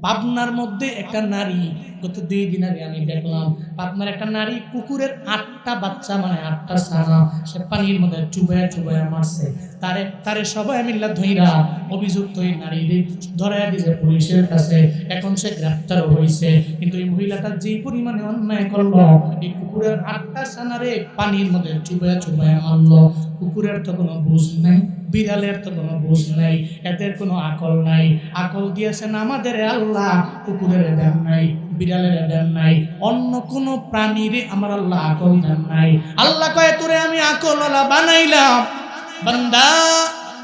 পাবনার মধ্যে একটা নারী, গত 2 দিন আগে আমি দেখলাম পাবনার একটা নারী কুকুরের 8টা বাচ্চা, মানে 8টা ছানা সে পানির মধ্যে চুবায়া চুবায়া মারছে। তারে সবাই মিল্লা ধইরা অভিযুক্ত এই নারীরে ধরায়া দিয়েছে পুলিশের কাছে। এখন সে গ্রেফতার হয়েছে। কিন্তু এই মহিলাটা যেই পরিমাণে অন্যায় করলো, এই কুকুরের 8টা ছানারে পানির মধ্যে চুবায়া চুবায়া মারলো। কুকুরের তো কোনো বুঝ নেই, বিড়ালের তো কোনো বুঝ নাই, এদের কোনো আকল নাই। আকল দিয়েছেন আমাদের আল্লাহ, কুকুরের দেন নাই, বিড়ালের দেন নাই, অন্য কোন প্রাণীর আমার আল্লাহ আকল দেন নাই। আল্লাহ কয় তোরে আমি আকলওয়ালা বানাইলাম, বান্দা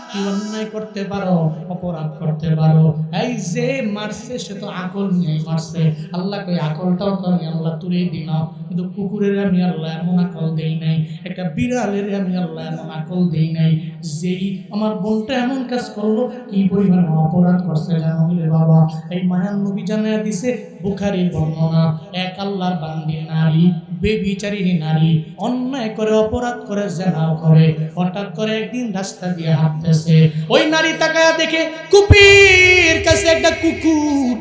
কি অন্যায় করতে পারো, অপরাধ করতে পারো। এই যে মারছে সে তো আকল নিয়ে মারছে। আল্লাহ কই আকলটাও তো আমি আল্লাহ তুলে দিলাম, কিন্তু কুকুরের আমি আল্লাহ এমন আকল দেই নাই, একটা বিড়ালের আমি আল্লাহ এমন আকল দেই নাই। যেই আমার বোনটা এমন কাজ করলো, কি পরিমাণ অপরাধ করছে জানো রে বাবা। এই মায়ান নবী জানায়া দিছে, বুখারীর বর্ণনা, এক আল্লাহর বান্দি নারী, বেবিচারিণী নারী, অন্যায় করে অপরাধ করে জিনা করে, হঠাৎ করে একদিন রাস্তা দিয়ে হাঁটতেছে, ওই নারী তাকায়া দেখে কুপির কাছে একটা কুকুর।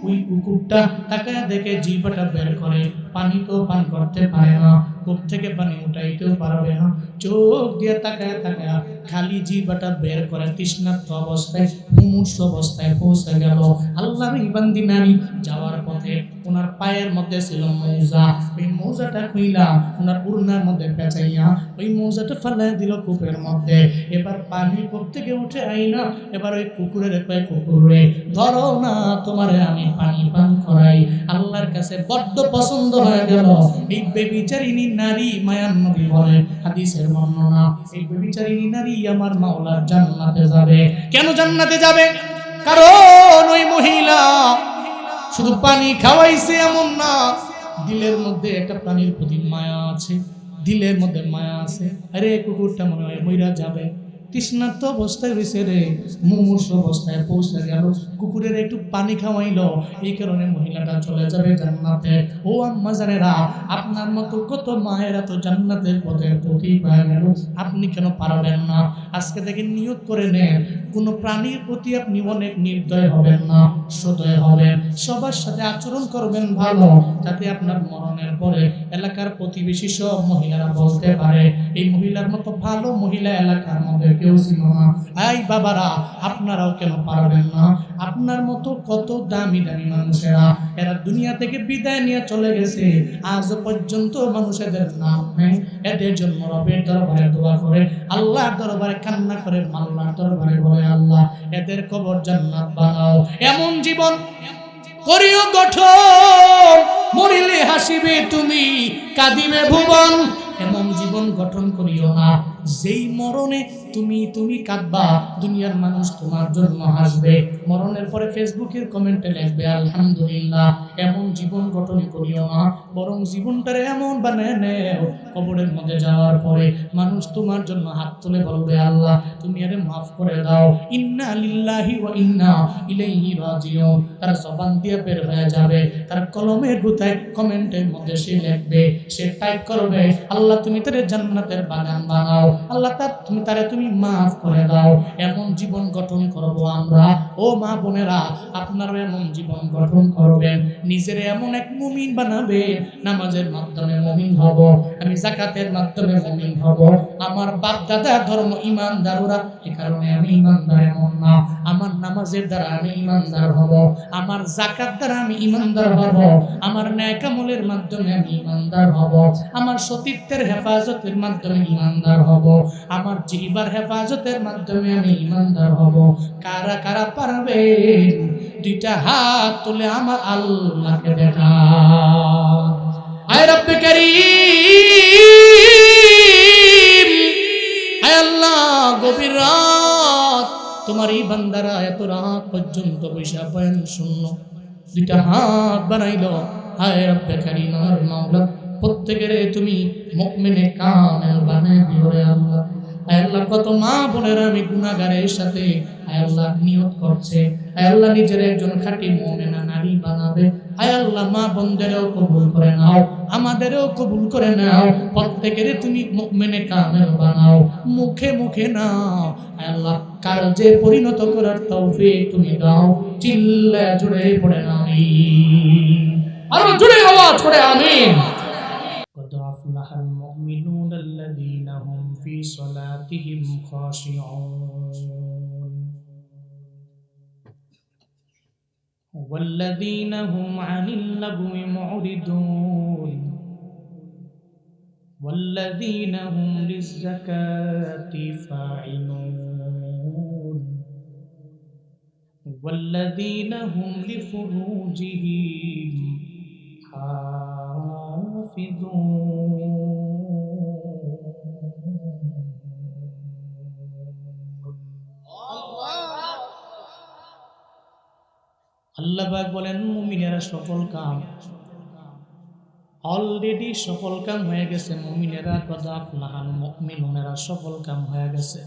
ওই কুকুরটা তাকায়া দেখে জিহ্বাটা বের করে, পানি তো পান করতে পারে না, কূপ থেকে পানি উঠাইতেও পারবে না, চোখ দিয়ে তাকায়া তাকায়া খালি জিহ্বাটা বের করে তৃষ্ণার্ত অবস্থায়, মুমূর্ষু অবস্থায় পৌঁছে গেল। আল্লাহর বান্দি নারী যাওয়ার পথে ওনার পায়ের মধ্যে ছিল মৌজা, ওই মৌজাটা খুইলা ওনার উড়নার মধ্যে পেঁচাইয়া ওই মৌজাটা ফেলে দিল কূপের মধ্যে। এবার পানি কূপ থেকে উঠে আইনা এবার ওই কুকুরের কয়, কুকুরে ধরো না, তোমারে আমি পানি পান করাই। আল্লাহর কাছে বড্ড পছন্দ হয়ে গেল এই বেবিচারিণী নারী। মায়ান নবী বলেন, হাদিসের বর্ণনা, এই বেবিচারিণী নারী আমার মাওলার জান্নাতে যাবে। কেন জান্নাতে যাবে? কারণ ওই মহিলা শুধু পানি খাওয়াইছে এমন না, দিলের মধ্যে একটা প্রাণীর প্রতি মায়া আছে, দিলের মধ্যে মায়া আছে। আরে কুকুরটা মনে হয় মইরা যাবে, তৃষ্ণার্ত অবস্থায় রয়েছে রে, মুমূর্ষু অবস্থায় পৌঁছে গেল, কুকুরের একটু পানি খাওয়াইলো, এই কারণে মহিলাটা চলে যাবে জান্নাতে। ও আম্মা জানেরা, আপনার মতো কত মায়েরা তো জান্নাতের পথে প্রতীক হয়ে গেল, আপনি কেন পারবেন না? আজকে থেকে নিয়ত করে নেন, কোনো প্রাণীর প্রতি আপনি অনেক নির্দয় হবেন না, সদয় হবেন, সবার সাথে আচরণ করবেন ভালো, যাতে আপনার মরণের পরে এলাকার প্রতিবেশী সব মহিলারা বলতে পারে এই মহিলার মতো ভালো মহিলা এলাকার মধ্যে কেউ ছিল না। এই বাবারা, আপনারাও কেন পারবেন না? আপনার মতো কত দামি দামি মানুষেরা এরা দুনিয়া থেকে বিদায় নিয়ে চলে গেছে, আজ পর্যন্ত মানুষেদের নাম নেই। এদের জন্য রবের দরবারে দোয়া করে, আল্লাহর দরবারে কান্না করে, আল্লাহর দরবারে বলে, আল্লাহ এদের কবর জান্নাত বানাও। এমন জীবন করিও গঠন, মরিলে হাসিবে তুমি, কাঁদিবে ভুবন। এমন জীবন গঠন করিও না যেই মরণে তুমি কাঁদবা, দুনিয়ার মানুষ তোমার জন্য হাসবে, মরণের পরে ফেসবুকের কমেন্টে লিখবে আলহামদুলিল্লাহ। এমন জীবন গঠন করিও না, বরং জীবনটারে এমন বানায় নেও, কবরের মধ্যে যাওয়ার পরে মানুষ তোমার জন্য হাত তুলে বলবে, আল্লাহ তুমি আরে মাফ করে দাও, ইন্না লিল্লাহি ওয়া ইন্না ইলাইহি রাজিউন। তার জবান দিয়ে বের হয়ে যাবে, তার কলমের গুতায় কমেন্টের মধ্যে সে লিখবে, সে টাইপ করবে, আল্লাহ তুমি তারে জান্নাতের বাগান বানাও, আল্লাহ তুমি মাফ করে দাও। এমন জীবন গঠন করব আমরা। ও মা বোনেরা, আপনারা এমন জীবন গঠন করবেন, নিজের এমন এক মুমিন বানাবে, নামাজের মাধ্যমে মুমিন হব, আমি যাকাতের মাধ্যমে মুমিন হব, আমার বাপ দাদার ধর্ম ঈমানদার ওরা, এই কারণে আমি ঈমানদার এমন না, আমার নামাজের দ্বারা আমি ঈমানদার হব, আমার যাকাত দ্বারা আমি ঈমানদার হব, আমার নেক আমলের মাধ্যমে আমি ঈমানদার হব, আমার সতীত্বের হেফাজতের মাধ্যমে ঈমানদার হব, আমার জিহ্বার হেফাজতের মাধ্যমে আমি ঈমানদার হব। কারা কারা পারবে দুইটা হাত তুলে আমার আল্লাহকে দেখা। আয় রব্বে কারীম, আয় আল্লাহ, গভীর রাত তোমার এই বান্দারা এত রাত পর্যন্ত বৈশা বয়ান শুনলো, দুইটা হাত বানাইলো। আয় রব্বে কারীম, আমার মাওলা, প্রত্যেকের তুমি মুমিনে কামেল বানায় দিও রে আল্লাহ। আয় আল্লাহ কত মা বোনেরা আমি গুনাহগারের সাথে আয় আল্লাহ নিয়ত করছে, আয় আল্লাহ নিজের একজন খাঁটি মুমিনা নারী বানাবে। আয় আল্লাহ মা বোনদেরও কবুল করে নাও, আমাদেরও কবুল করে নাও, প্রত্যেকের তুমি মুমিনে কামেল বানাও, মুখে মুখে নাও। আয় আল্লাহ কাজে পরিণত করার তৌফিক তুমি দাও। চিল্লা জুড়ে পড়ে আমিন, আরো জুড়ে আওয়াজ করে আমিন। قد أفلح المؤمنون الذين هم في صلاتهم خاشعون والذين هم عن اللغو معرضون والذين هم للزكاة فاعلون والذين هم لفروجهم আল্লাহ পাক বলেন মুমিনেরা সফল কাম, অলরেডি সফল কাম হয়ে গেছে। মুমিনেরা কদ আফলাহাল মুমিনুনেরা সফল কাম হয়ে গেছে।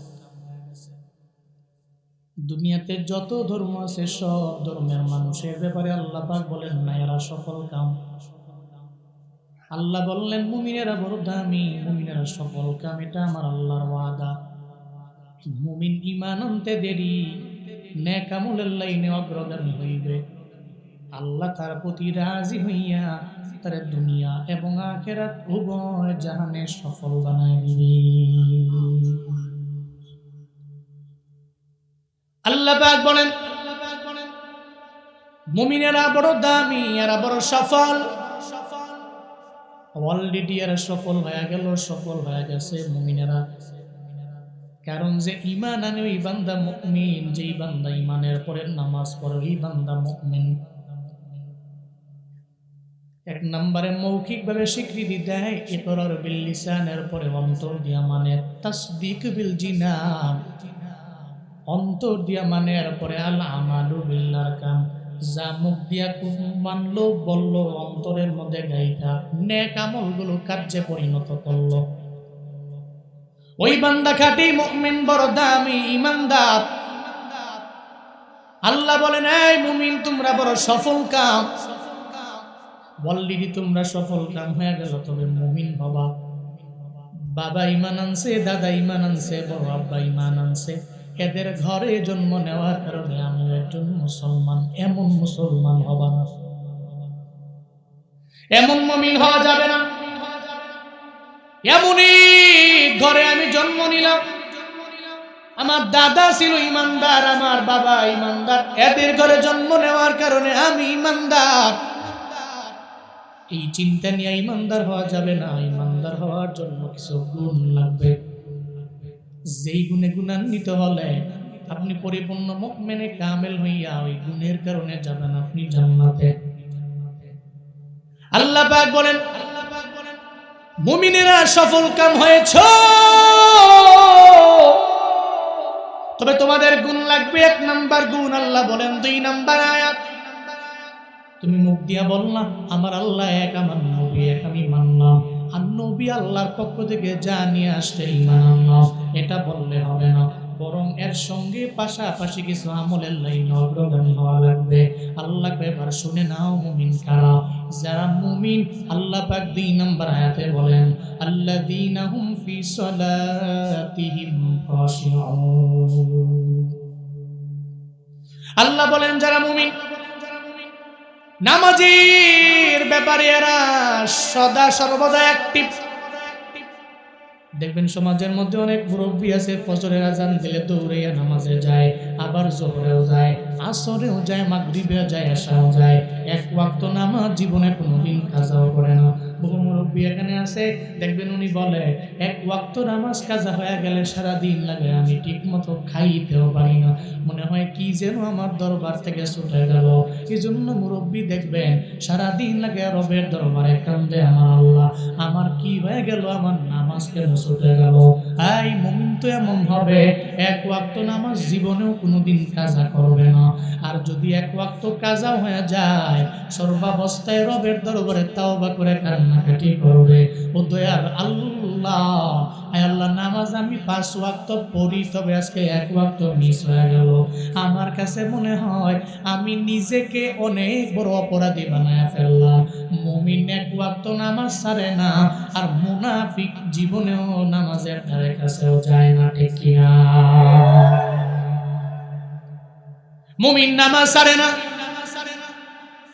দুনিয়াতে যত ধর্ম আছে সব ধর্মের মানুষের ব্যাপারে আল্লাহ পাক বলেন না এরা সফল কাম। আল্লাহ বললেন মুমিনেরা বড় দামি, মুমিনেরা সফল কাম, এটা আমার আল্লাহর ওয়াদা। মুমিন ঈমান আনতে দেরি, নেক আমলের লাইনে অগ্রগামী হইবে। আল্লাহ তার প্রতি রাজি হইয়া তার দুনিয়া এবং আখিরাত উভয় জাহানে সফল বানায় দিবে। আল্লাহ পাক বলেন মুমিনেরা বড় দামি, এরা বড় সফল। অলরেডি এরা সফল হয়ে গেল, সফল হয়ে গেছে মুমিনেরা। কারণ যে ঈমান আনে ওই বান্দা মুমিন, যেই বান্দা ঈমানের পরে নামাজ পড়ে ওই বান্দা মুমিন। এক নম্বরে মৌখিক ভাবে স্বীকৃতি দেয় ইকরার বিল লিসানের পরে অন্তর দিয়া মানে তাসদীক বিল জিনান, অন্তর দিয়া মানে এর পরে আল আমালু বিল আরকান, যা মুখ দিয়া মানলো বললো অন্তরের মধ্যে গাইতা নেক আমলগুলো কার্যে পরিণত করলো, ওই বান্দা খাঁটি মুমিন, বড় দামি ঈমানদার। আল্লাহ বলেন এই মুমিন তোমরা বড় সফল কাম। অলরেডি তোমরা সফল কাম হয়ে গেল, তবে মুমিন হবা। বাবা ঈমান আনছে, দাদা ঈমান আনছে, বড় আব্বা ঈমান আনছে, এদের ঘরে জন্ম নেওয়ার কারণে আমি একজন মুসলমান, এমন মুসলমান হবা না, এমন মুমিন হওয়া যাবে না। এমনই ঘরে আমি জন্ম নিলাম, আমার দাদা ছিল ঈমানদার, আমার বাবা ঈমানদার, এদের ঘরে জন্ম নেওয়ার কারণে আমি ঈমানদার, এই চিন্তা নিয়ে ঈমানদার হওয়া যাবে না। ঈমানদার হওয়ার জন্য কিছু গুণ লাগবে, যেই গুণে গুণান্বিত হলে আপনি পরিপূর্ণ মুমিনে কামেল হইয়া ওই গুণের কারণে যাবেন আপনি জান্নাতে। আল্লাহ পাক বলেন মুমিনেরা সফল কাম হয়েছ, তবে তোমাদের গুণ লাগবে। এক নাম্বার গুণ আল্লাহ বলেন, 2 নাম্বার আয়াত তুমি মুখ দিয়া বললা আমার আল্লাহ এক, আমার নবী এক, আমি মানলাম। আর নবী আল্লাহর পক্ষ থেকে যা নিয়ে আসছে ঈমান আনলাম, এটা বললে হবে না, বরং এর সঙ্গে পাশাপাশি কিছু আমলের লাইনে অগ্রগামী হওয়া লাগবে। আল্লাহ এবার শুনে নাও মুমিন কারা। যারা মুমিন আল্লাহ পাক 2 নম্বর আয়াতে বলেন আল্লাযীনা হুম ফি সালাতিহিম খাশিউন। আল্লাহ বলেন যারা মুমিন নামাজের ব্যাপারে এরা সদা সর্বদা অ্যাক্টিভ। দেখবেন সমাজের মধ্যে অনেক মুরব্বী আছে, ফজরের আজান দিলে দৌড়াইয়া নামাজে যায়, আবার জোহরেও যায়, আসরেও যায়, মাগরিবেও যায়, এশাও যায়, এক ওয়াক্ত নামাজ জীবনে কোনোদিন কাজাও করে না। বহু মুরব্বী এখানে আছে, দেখবেন উনি বলে এক ওয়াক্ত নামাজ কাজা হয়ে গেলে সারা দিন লাগে, আমি ঠিক মতো খাইতেও পারি না, মনে হয় কি যেন আমার দরবার থেকে ছুটে গেল। এই জন্য মুরব্বী দেখবেন সারা দিন লাগে রবের দরবারে কান্দে, আমার আল্লাহ আমার কি হয়ে গেল, আমার নামাজ কেন ছুটে গেল। এই মুমিন তো এমন হবে এক ওয়াক্ত নামাজ জীবনেও কোনোদিন কাজা করবে না, আর যদি এক ওয়াক্ত কাজা হয়ে যায় সর্বাবস্থায় রবের দরবারে তাওবা করে কান্না কান্নাকাটি করবে। ও দয়ার আল্লাহ, আয় আল্লাহ, নামাজ আমি 5 ওয়াক্ত পড়ি, তবে আজকে 1 ওয়াক্ত মিস হয়ে গেল। আমার কাছে মনে হয় আমি নিজেকে অনেক বড় অপরাধী বানায় ফেললাম। মুমিন 1 ওয়াক্ত নামাজ ছাড়ে না, আর মুনাফিক জীবনেও নামাজের ধারে কাছেও যায় না, ঠিক কি না? মুমিন নামাজ ছাড়ে না,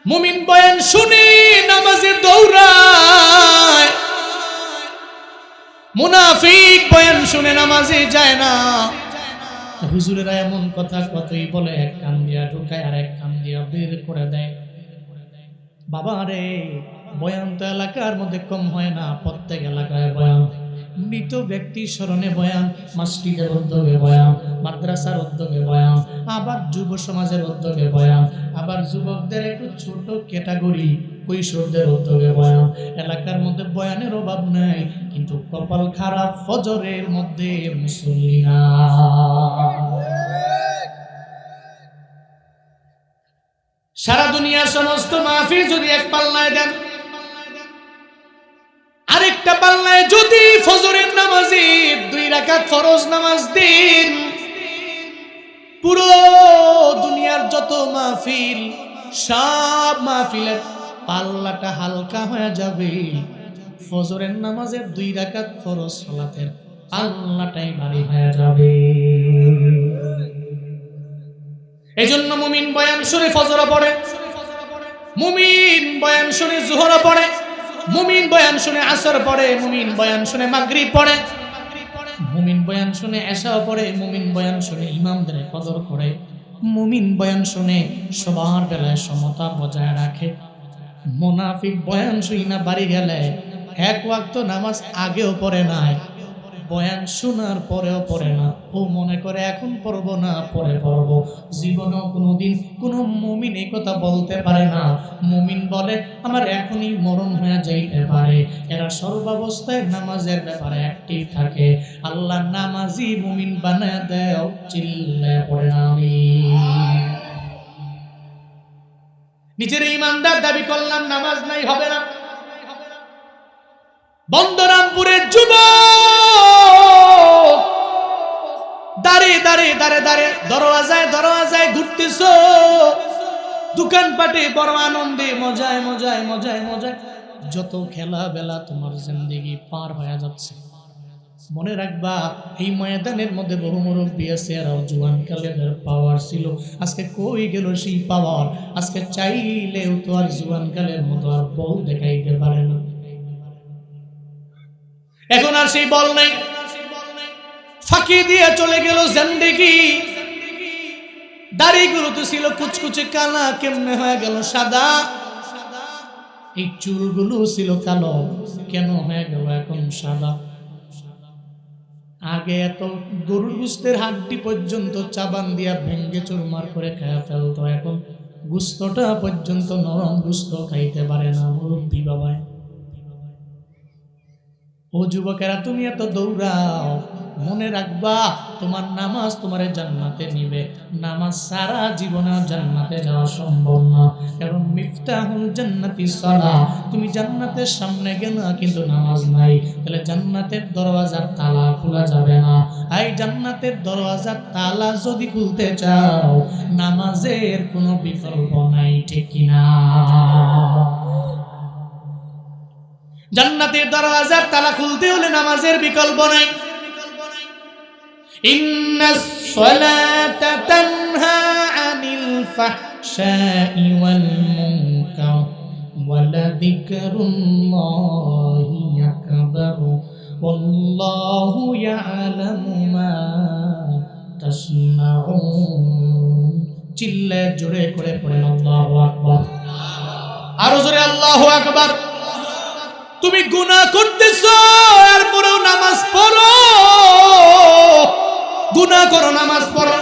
মুমিন বয়ান শুনে নামাজে দৌড়ায়, মুনাফিক বয়ান শুনে নামাজে যায় না। হুজুরেরা এমন কথা কতই বলে, এক কান দিয়া ঢুকায় আর এক কান দিয়া বের করে দেয়। বাবা রে, বয়ান তো এলাকার মধ্যে কম হয় না, প্রত্যেক এলাকায় বয়ান। মৃত ব্যক্তি স্মরণে বয়ান, মসজিদের উদ্যোগে বয়ান, মাদ্রাসার উদ্যোগে বয়ান, আবার যুব সমাজের উদ্যোগে বয়ান, আবার যুবকদের একটু ছোট ক্যাটাগরি কৈশোরদের উদ্যোগে বয়ান। এলাকার মধ্যে বয়ানের অভাব নাই, কিন্তু কপাল খারাপ, ফজরের মধ্যে মুসল্লি না। সারা দুনিয়ার সমস্ত মাহফিল যদি এক পাল্লায় দেন, আরেকটা পাল্লায় যদি ফজরের নামাজে 2 রাকাত ফরজ নামাজ দিন, পুরো দুনিয়ার যত মাহফিল, সব মাহফিলের পাল্লাটা হালকা হয়ে যাবে। ফজরের নামাজের 2 রাকাত ফরজ সালাতের পাল্লাটাই ভারী হয়ে যাবে। এজন্য মুমিন বয়ান শুনে ফজর পড়ে, মুমিন বয়ান শুনে যোহর পড়ে, মুমিন বয়ান শুনে আসর পড়ে, মুমিন বয়ান শুনে মাগরিব পড়ে, মুমিন বয়ান শুনে এশা পড়ে, মুমিন বয়ান শুনে ইমামদের কদর করে, মুমিন বয়ান শুনে সবার বেলায় সমতা বজায় রাখে। মুনাফিক বয়ান শুই না বাড়ি গেলে 1 ওয়াক্ত নামাজ আগেও পড়ে নাই, বয়ান শোনার পরেও পড়ে না। ও মনে করে এখন পড়বো না, পরে পড়বো। জীবনেও কোনোদিন কোনো মুমিন এই কথা বলতে পারে না। মুমিন বলে আমার এখনই মরণ হয়ে যাইতে পারে। এরা সর্বাবস্থায় নামাজের ব্যাপারে অ্যাক্টিভ থাকে। আল্লাহ নামাজি মুমিন বানায় দেয়, চিল্লায় পড়ে আমি। নিজের ইমানদার দাবি করলাম, নামাজ নাই, হবে না। বন্দরামপুরের যুবক দাঁড়িয়ে দাঁড়িয়ে দাঁড়িয়ে দাঁড়িয়ে দরওয়াজায় দরওয়াজায় ঘুরতেছ, দোকানপাটে বড় আনন্দে মজায় মজায় মজায় মজায় যত খেলা বেলা তোমার জিন্দেগি পার হয়ে যাচ্ছে। মনে রাখবা, এই ময়দানের মধ্যে বহু মুরব্বী আছে, এরাও জুয়ান কালের পাওয়ার ছিল। আজকে কই গেল সেই পাওয়ার? আজকে চাইলেও তো আর জুয়ান কালের মতো আর বল দেখাইতে পারে না। এখন আর সেই বল নাই, ফাঁকি দিয়ে চলে গেল জিন্দেগি। দাড়িগুলো তো ছিল কুচকুচে কালা, কেমনে হয়ে গেল সাদা? এই চুলগুলো ছিল কালো, কেন হয়ে গেল এখন সাদা? আগে এত গরুর গোস্তের হাড্ডি পর্যন্ত চাবান দিয়া ভেঙ্গে চুরমার করে খায়া ফেলতো, এখন গোস্তটা পর্যন্ত নরম গোস্ত খাইতে পারে না মুরব্বী বাবায়। ও যুবকেরা, তুমি এত দৌড়াও, মনে রাখবা তোমার নামাজ তোমারে জান্নাতে নিবে। নামাজ সারা জীবনে জান্নাতে যাওয়া সম্ভব না, কারণ মিফতাহুল জান্নাতি সালাহ। তুমি জান্নাতের সামনে গেলা কিন্তু নামাজ নাই, তাহলে জান্নাতের দরওয়াজার তালা খোলা যাবে না। এই জান্নাতের দরওয়াজার তালা যদি খুলতে চাও, নামাজের কোনো বিকল্প নাই, ঠিক কিনা? জান্নাতের দরওয়াজার তালা খুলতে হলে নামাজের বিকল্প নাই। ইন্নাস সালাতা তানহা আনিল ফাহশাই ওয়াল মুনকার ওয়ালাযিকরুল্লাহি আকবার ওয়াল্লাহু ইয়ালামু মা তাসমাউন। চিল্লে জোরে করে পড়েন আল্লাহু আকবার। আরো জোরে আল্লাহু আকবার। তুমি গুনাহ করতেছো, এরপরেও নামাজ পড়ো। গুনাহ করো, নামাজ পড়ো,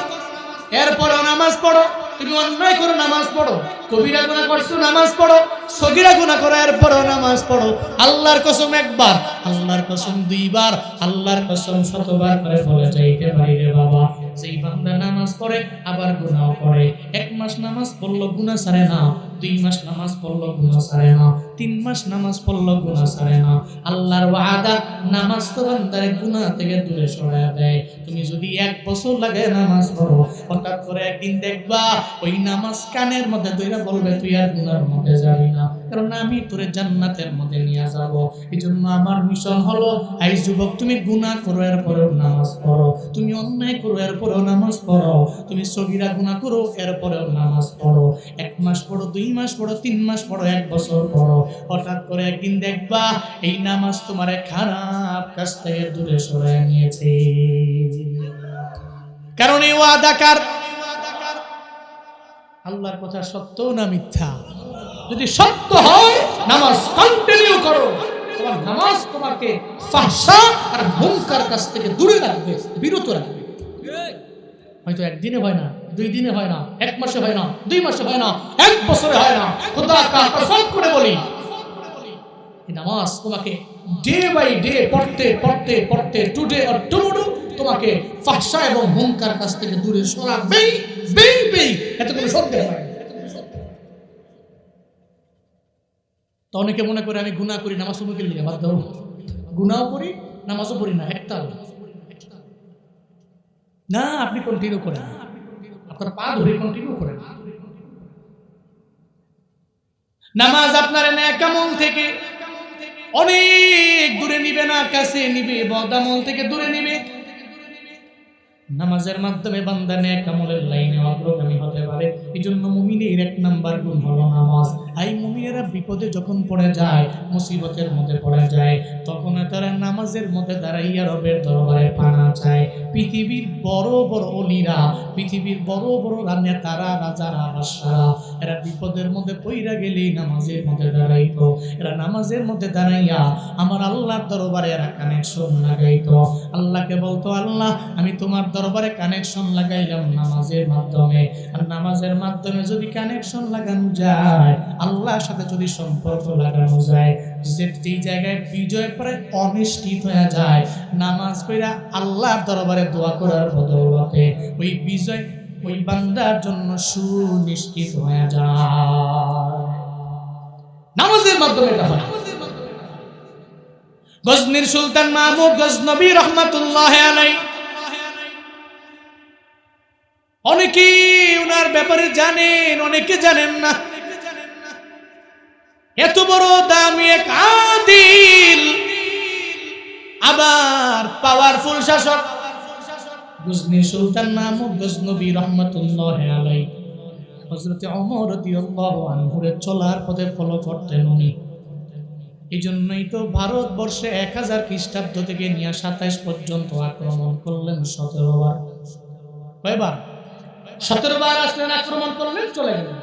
এরপরেও নামাজ পড়ো। তুমি অন্যায় করো, নামাজ পড়ো। কবিরা গুনাহ করছো, নামাজ পড়ো। সগীরা গুনাহ করো, এরপরেও নামাজ পড়ো। আল্লাহর কসম একবার, আল্লাহর কসম 2 বার, আল্লাহর কসম 100বার করে বলে যাইতে পারি রে বাবা। যেই বান্দা নামাজ পড়ে আবার গুনাহ করে, 1 মাস নামাজ পড়লো গুনাহ ছাড়ে না, 2 মাস নামাজ পড়লো গুনাহ ছাড়ে না, 3 মাস নামাজ পড়লো গুনাহ ছাড়ে না। আল্লাহর ওয়াদা, নামাজ তো বান্দারে গুনাহ থেকে দূরে সরায় দেয়। তুমি যদি 1 বছর লাগে নামাজ পড়ো, হঠাৎ করে একদিন দেখবা ওই নামাজ কানের মধ্যে ধরে বলবে তুই আর গুনার মধ্যে যাবি না, কারণ আমি তোরে জান্নাতের মধ্যে নিয়ে যাব। এজন্য আমার মিশন হলো, এই যুবক তুমি গুনাহ করো এরপরেও নামাজ পড়ো, তুমি অন্যায় করো এরপরেও নামাজ পড়ো, তুমি সগীরা গুনাহ করো এরপরেও নামাজ পড়ো। 1 মাস পড়ো, 2 মাস পড়ো, 3 মাস পড়ো, 1 বছর পড়ো, হঠাৎ করে একদিন দেখবা এই নামাজ তোমারে খারাপ কাজ থেকে দূরে সরায় নিয়েছে। কারণ এই ওয়াদাকার আল্লাহর কথা সত্য না মিথ্যা? যদি সত্য হয় নামাজ কন্টিনিউ করো, তোমার নামাজ তোমাকে ফাহশা আর মুনকার কাছ থেকে দূরে রাখবে, বিরত রাখবে। হয়তো একদিনে হয় না, 2 দিনে হয় না, 1 মাসে হয় না, 2 মাসে হয় না, 1 বছরে হয় না। খোদা কা কসম করে বলি, এই নামাজ তোমাকে ডে বাই ডে পড়তে পড়তে পড়তে টুডে অর টুমরো তোমাকে ফাহশা এবং মুনকার কাছ থেকে দূরে সরাবেই বেই। এত কোনো সন্দেহ হয় না। তো অনেকে মনে করে আমি গুনাহ করি, নামাজ মুখে লিখে বাদ দাও। গুনাহও করি, নামাজও পড়ি না, একটা না। আপনি কন্টিনিউ করেন, আপনার পা ধরে কন্টিনিউ করেন। নামাজ আপনার নেক আমল থেকে অনেক দূরে নিবে না, কাছে নিবে, বদ আমল থেকে দূরে নিবে। নামাজের মাধ্যমে বান্দা নেক আমলের লাইনে অগ্রগামী হতে পারে। এজন্য মুমিনের 1 নাম্বার গুণ হলো নামাজ। এই মুমিনেরা বিপদে যখন পড়ে যায়, মুসিবতের মধ্যে পড়ে যায়, তখন তারা নামাজের মধ্যে দাঁড়াইয়া রবের দরবারে পানা চায়। পৃথিবীর বড় বড় ওলিরা, পৃথিবীর বড় বড় নেতারা, রাজারা, বাদশারা, এরা বিপদের মধ্যে পইরা গেলেই নামাজের মধ্যে দাঁড়াইতো। এরা নামাজের মধ্যে দাঁড়াইয়া আমার আল্লাহর দরবারে এরা কানেকশন লাগাইতো। আল্লাহকে বলতো, আল্লাহ আমি তোমার দরবারে কানেকশন লাগাইলাম নামাজের মাধ্যমে। আর নামাজের মাধ্যমে যদি কানেকশন লাগানো যায়, আল্লাহর সাথে যদি সম্পর্ক লাগানো যায়, যেই জায়গায় বিজয় প্রায় অনিশ্চিত হয়ে যায়, নামাজ পড়া আল্লাহর দরবারে দোয়া করার বদৌলতে ওই বিজয় ওই বান্দার জন্য সুনিশ্চিত হয়ে যায়। নামাজের মাধ্যমে এটা হয়। গজনীর সুলতান মাহমুদ গজনবী রহমাতুল্লাহ আলাইহি, অনেকে ওনার ব্যাপারে জানেন, অনেকে জানেন না। এত বড় দামি এক আদিল, আবার পাওয়ারফুল শাসক গজনীর সুলতান মাহমুদ গজনবী রহমাতুল্লাহ আলাইহি হযরত ওমর রাদিয়াল্লাহু আনহুর চলার পথে ফলো করতেন উনি। এই জন্যই তো ভারতবর্ষে 1000 খ্রিস্টাব্দ থেকে নিয়ে 27 পর্যন্ত আক্রমণ করলেন 17 বার। কয়বার? 17 বার আসলেন, আক্রমণ করলেন, চলে গেলেন।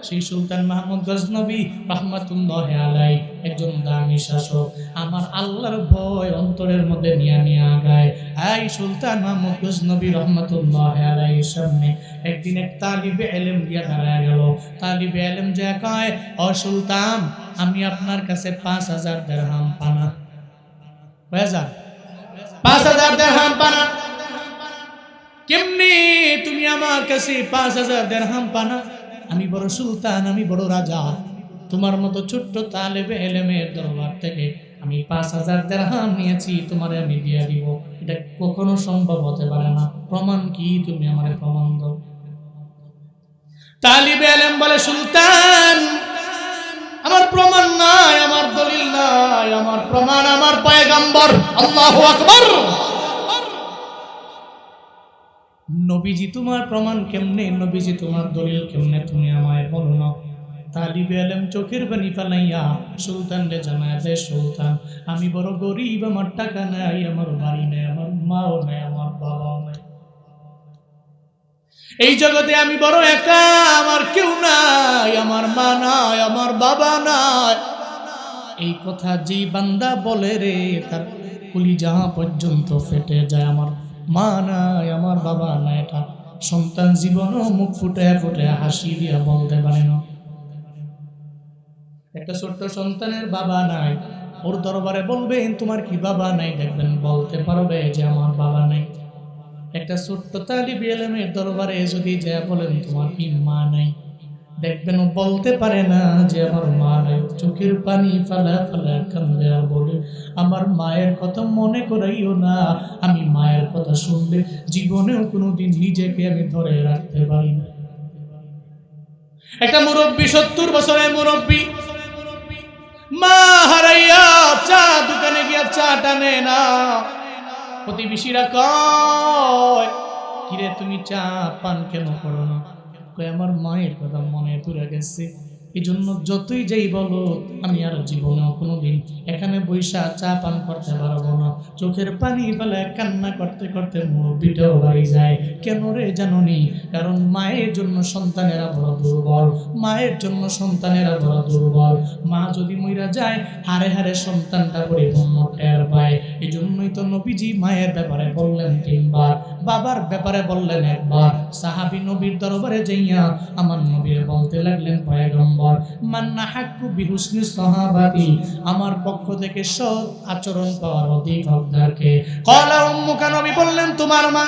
সেই সুলতান মাহমুদ গজনবী রহমাতুল্লাহ আলাইহি একজন দামি শাসক। আমার আল্লাহর ভয় অন্তরের মধ্যে নিয়ে আগায়। এই সুলতান মাহমুদ গজনবী রহমাতুল্লাহ আলাইহির সামনে একদিন এক তালিবে ইলম গিয়া দাঁড়ায় গেল। তালিবে ইলম যে কয়, ও সুলতান, আমি আপনার কাছে 5000 দিরহাম পানা। 5000 দিরহাম পানা? কেমনে তুমি আমার কাছে 5000 দিরহাম পানা? আমি বড় সুলতান, আমি বড় রাজা, তোমার মতো ছোট্ট তালেবে ইলমের দরবার থেকে আমি 5000 দিরহাম নিয়েছি, তোমারে আমি দিয়ে দিব। এটা কখনো সম্ভব হতে পারে না। প্রমাণ কি? তুমি আমারে প্রমাণ দাও। তালিবে ইলম বলে, সুলতান, আমার প্রমাণ নাই, আমার দলিল নাই, আমার প্রমাণ আমার পয়গম্বর। আল্লাহু আকবার। নবীজি তোমার প্রমাণ কেমনে? নবীজি তোমার দলিল কেমনে? তুমি আমায় বলো না। তালিবে ইলম চোখের পানি ফেলাইয়া সুলতান রে জানায় যে, সুলতান, আমি বড় গরিব, আমার টাকা নাই, আমার বাড়ি নাই, আমার মাও নাই, আমার বাবাও নাই, এই জগতে আমি বড় একা, আমার কেউ নাই, আমার মা নাই, আমার বাবা নাই। এই কথা যেই বান্দা বলে রে, তার কলিজা পর্যন্ত ফেটে যায়। আমার মা নাই, আমার বাবা নাই, এটা সন্তান জীবনও মুখ ফুটে ফুটে হাসি দিয়া বলতে পারে না। একটা ছোট্ট সন্তানের বাবা নাই, ওর দরবারে বলবেন তোমার কি বাবা নাই, দেখবেন বলতে পারবে যে আমার বাবা নাই। একটা ছোট্ট তালিবে ইলমের দরবারে যদি যা বলেন তোমার কি মা নাই, দেখবেন ও বলতে পারে না যে আমার মা নাই, চোখের পানি ফালা ফালা কান্দে আর বলে আমার মায়ের কথা মনে করাইও না, আমি মায়ের কথা শুনলে জীবনেও কোনোদিন নিজেকে আমি ধরে রাখতে পারি না। একটা মুরব্বী, 70 বছরের মুরব্বী, মা হারাইয়া চা দোকানে গিয়া চা টানে না। প্রতিবেশীরা কয় কিরে তুমি চা পান কেন করো না? কয় আমার মায়ের কথা মনে পড়ে গেছে, এই জন্য যতই যাই বলো আমি আর জীবনেও কোনোদিন এখানে বৈশা চা পান করতে পারবো না। চোখের পানি ফেলে কান্না করতে করতে মুরব্বিটাও বাড়ি যায়। কেন রে জানোনি? কারণ মায়ের জন্য সন্তানেরা বড় দুর্বল, মায়ের জন্য সন্তানেরা বড় দুর্বল। মা যদি মইরা যায় হারে হারে সন্তানটা পরিপূর্ণ টের পায়। এই জন্যই তো নবীজি মায়ের ব্যাপারে বললেন 3 বার, বাবার ব্যাপারে বললেন 1 বার। সাহাবী নবীর দরবারে যাইয়া আমার নবীরে বলতে লাগলেন পয়গম্বর মান্না হাক্কু বিহুসনি সাহাবাতি, আমার পক্ষ থেকে সৎ আচরণ পাওয়ার অধিক হকদারকে? ক্বালা উম্মুকা, নবী বললেন তোমার মা।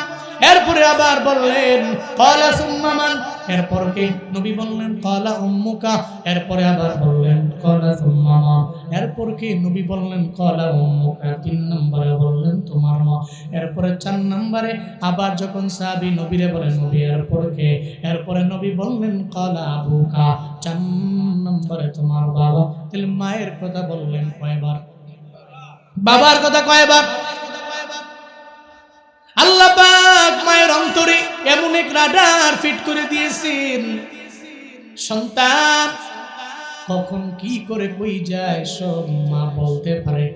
এরপরে আবার বললেন ক্বালা সুম্মা মান, এরপর কে? নবী বললেন ক্বালা উম্মুকা। এরপরে আবার বললেন ক্বালা সুম্মা মা। এরপর কে? নবী বললেন ক্বালা উম্মুকা। 3 নম্বরে বললেন তোমার মা। এরপরে 4 নম্বরে আবার যখন সাহাবী নবীরে বলেন নবী এরপর কে? এরপরে নবী বললেন ক্বালা আবুকা। 4 নম্বরে তোমার বাবা। তাহলে মায়ের কথা বললেন কয়বার? বাবার কথা কয়বার? আল্লাহ পাক মায়ের অন্তরে এমন এক রাডার ফিট করে দিয়েছেন, সন্তান কখন কি করে কই যায় সব মা বলতে পারে।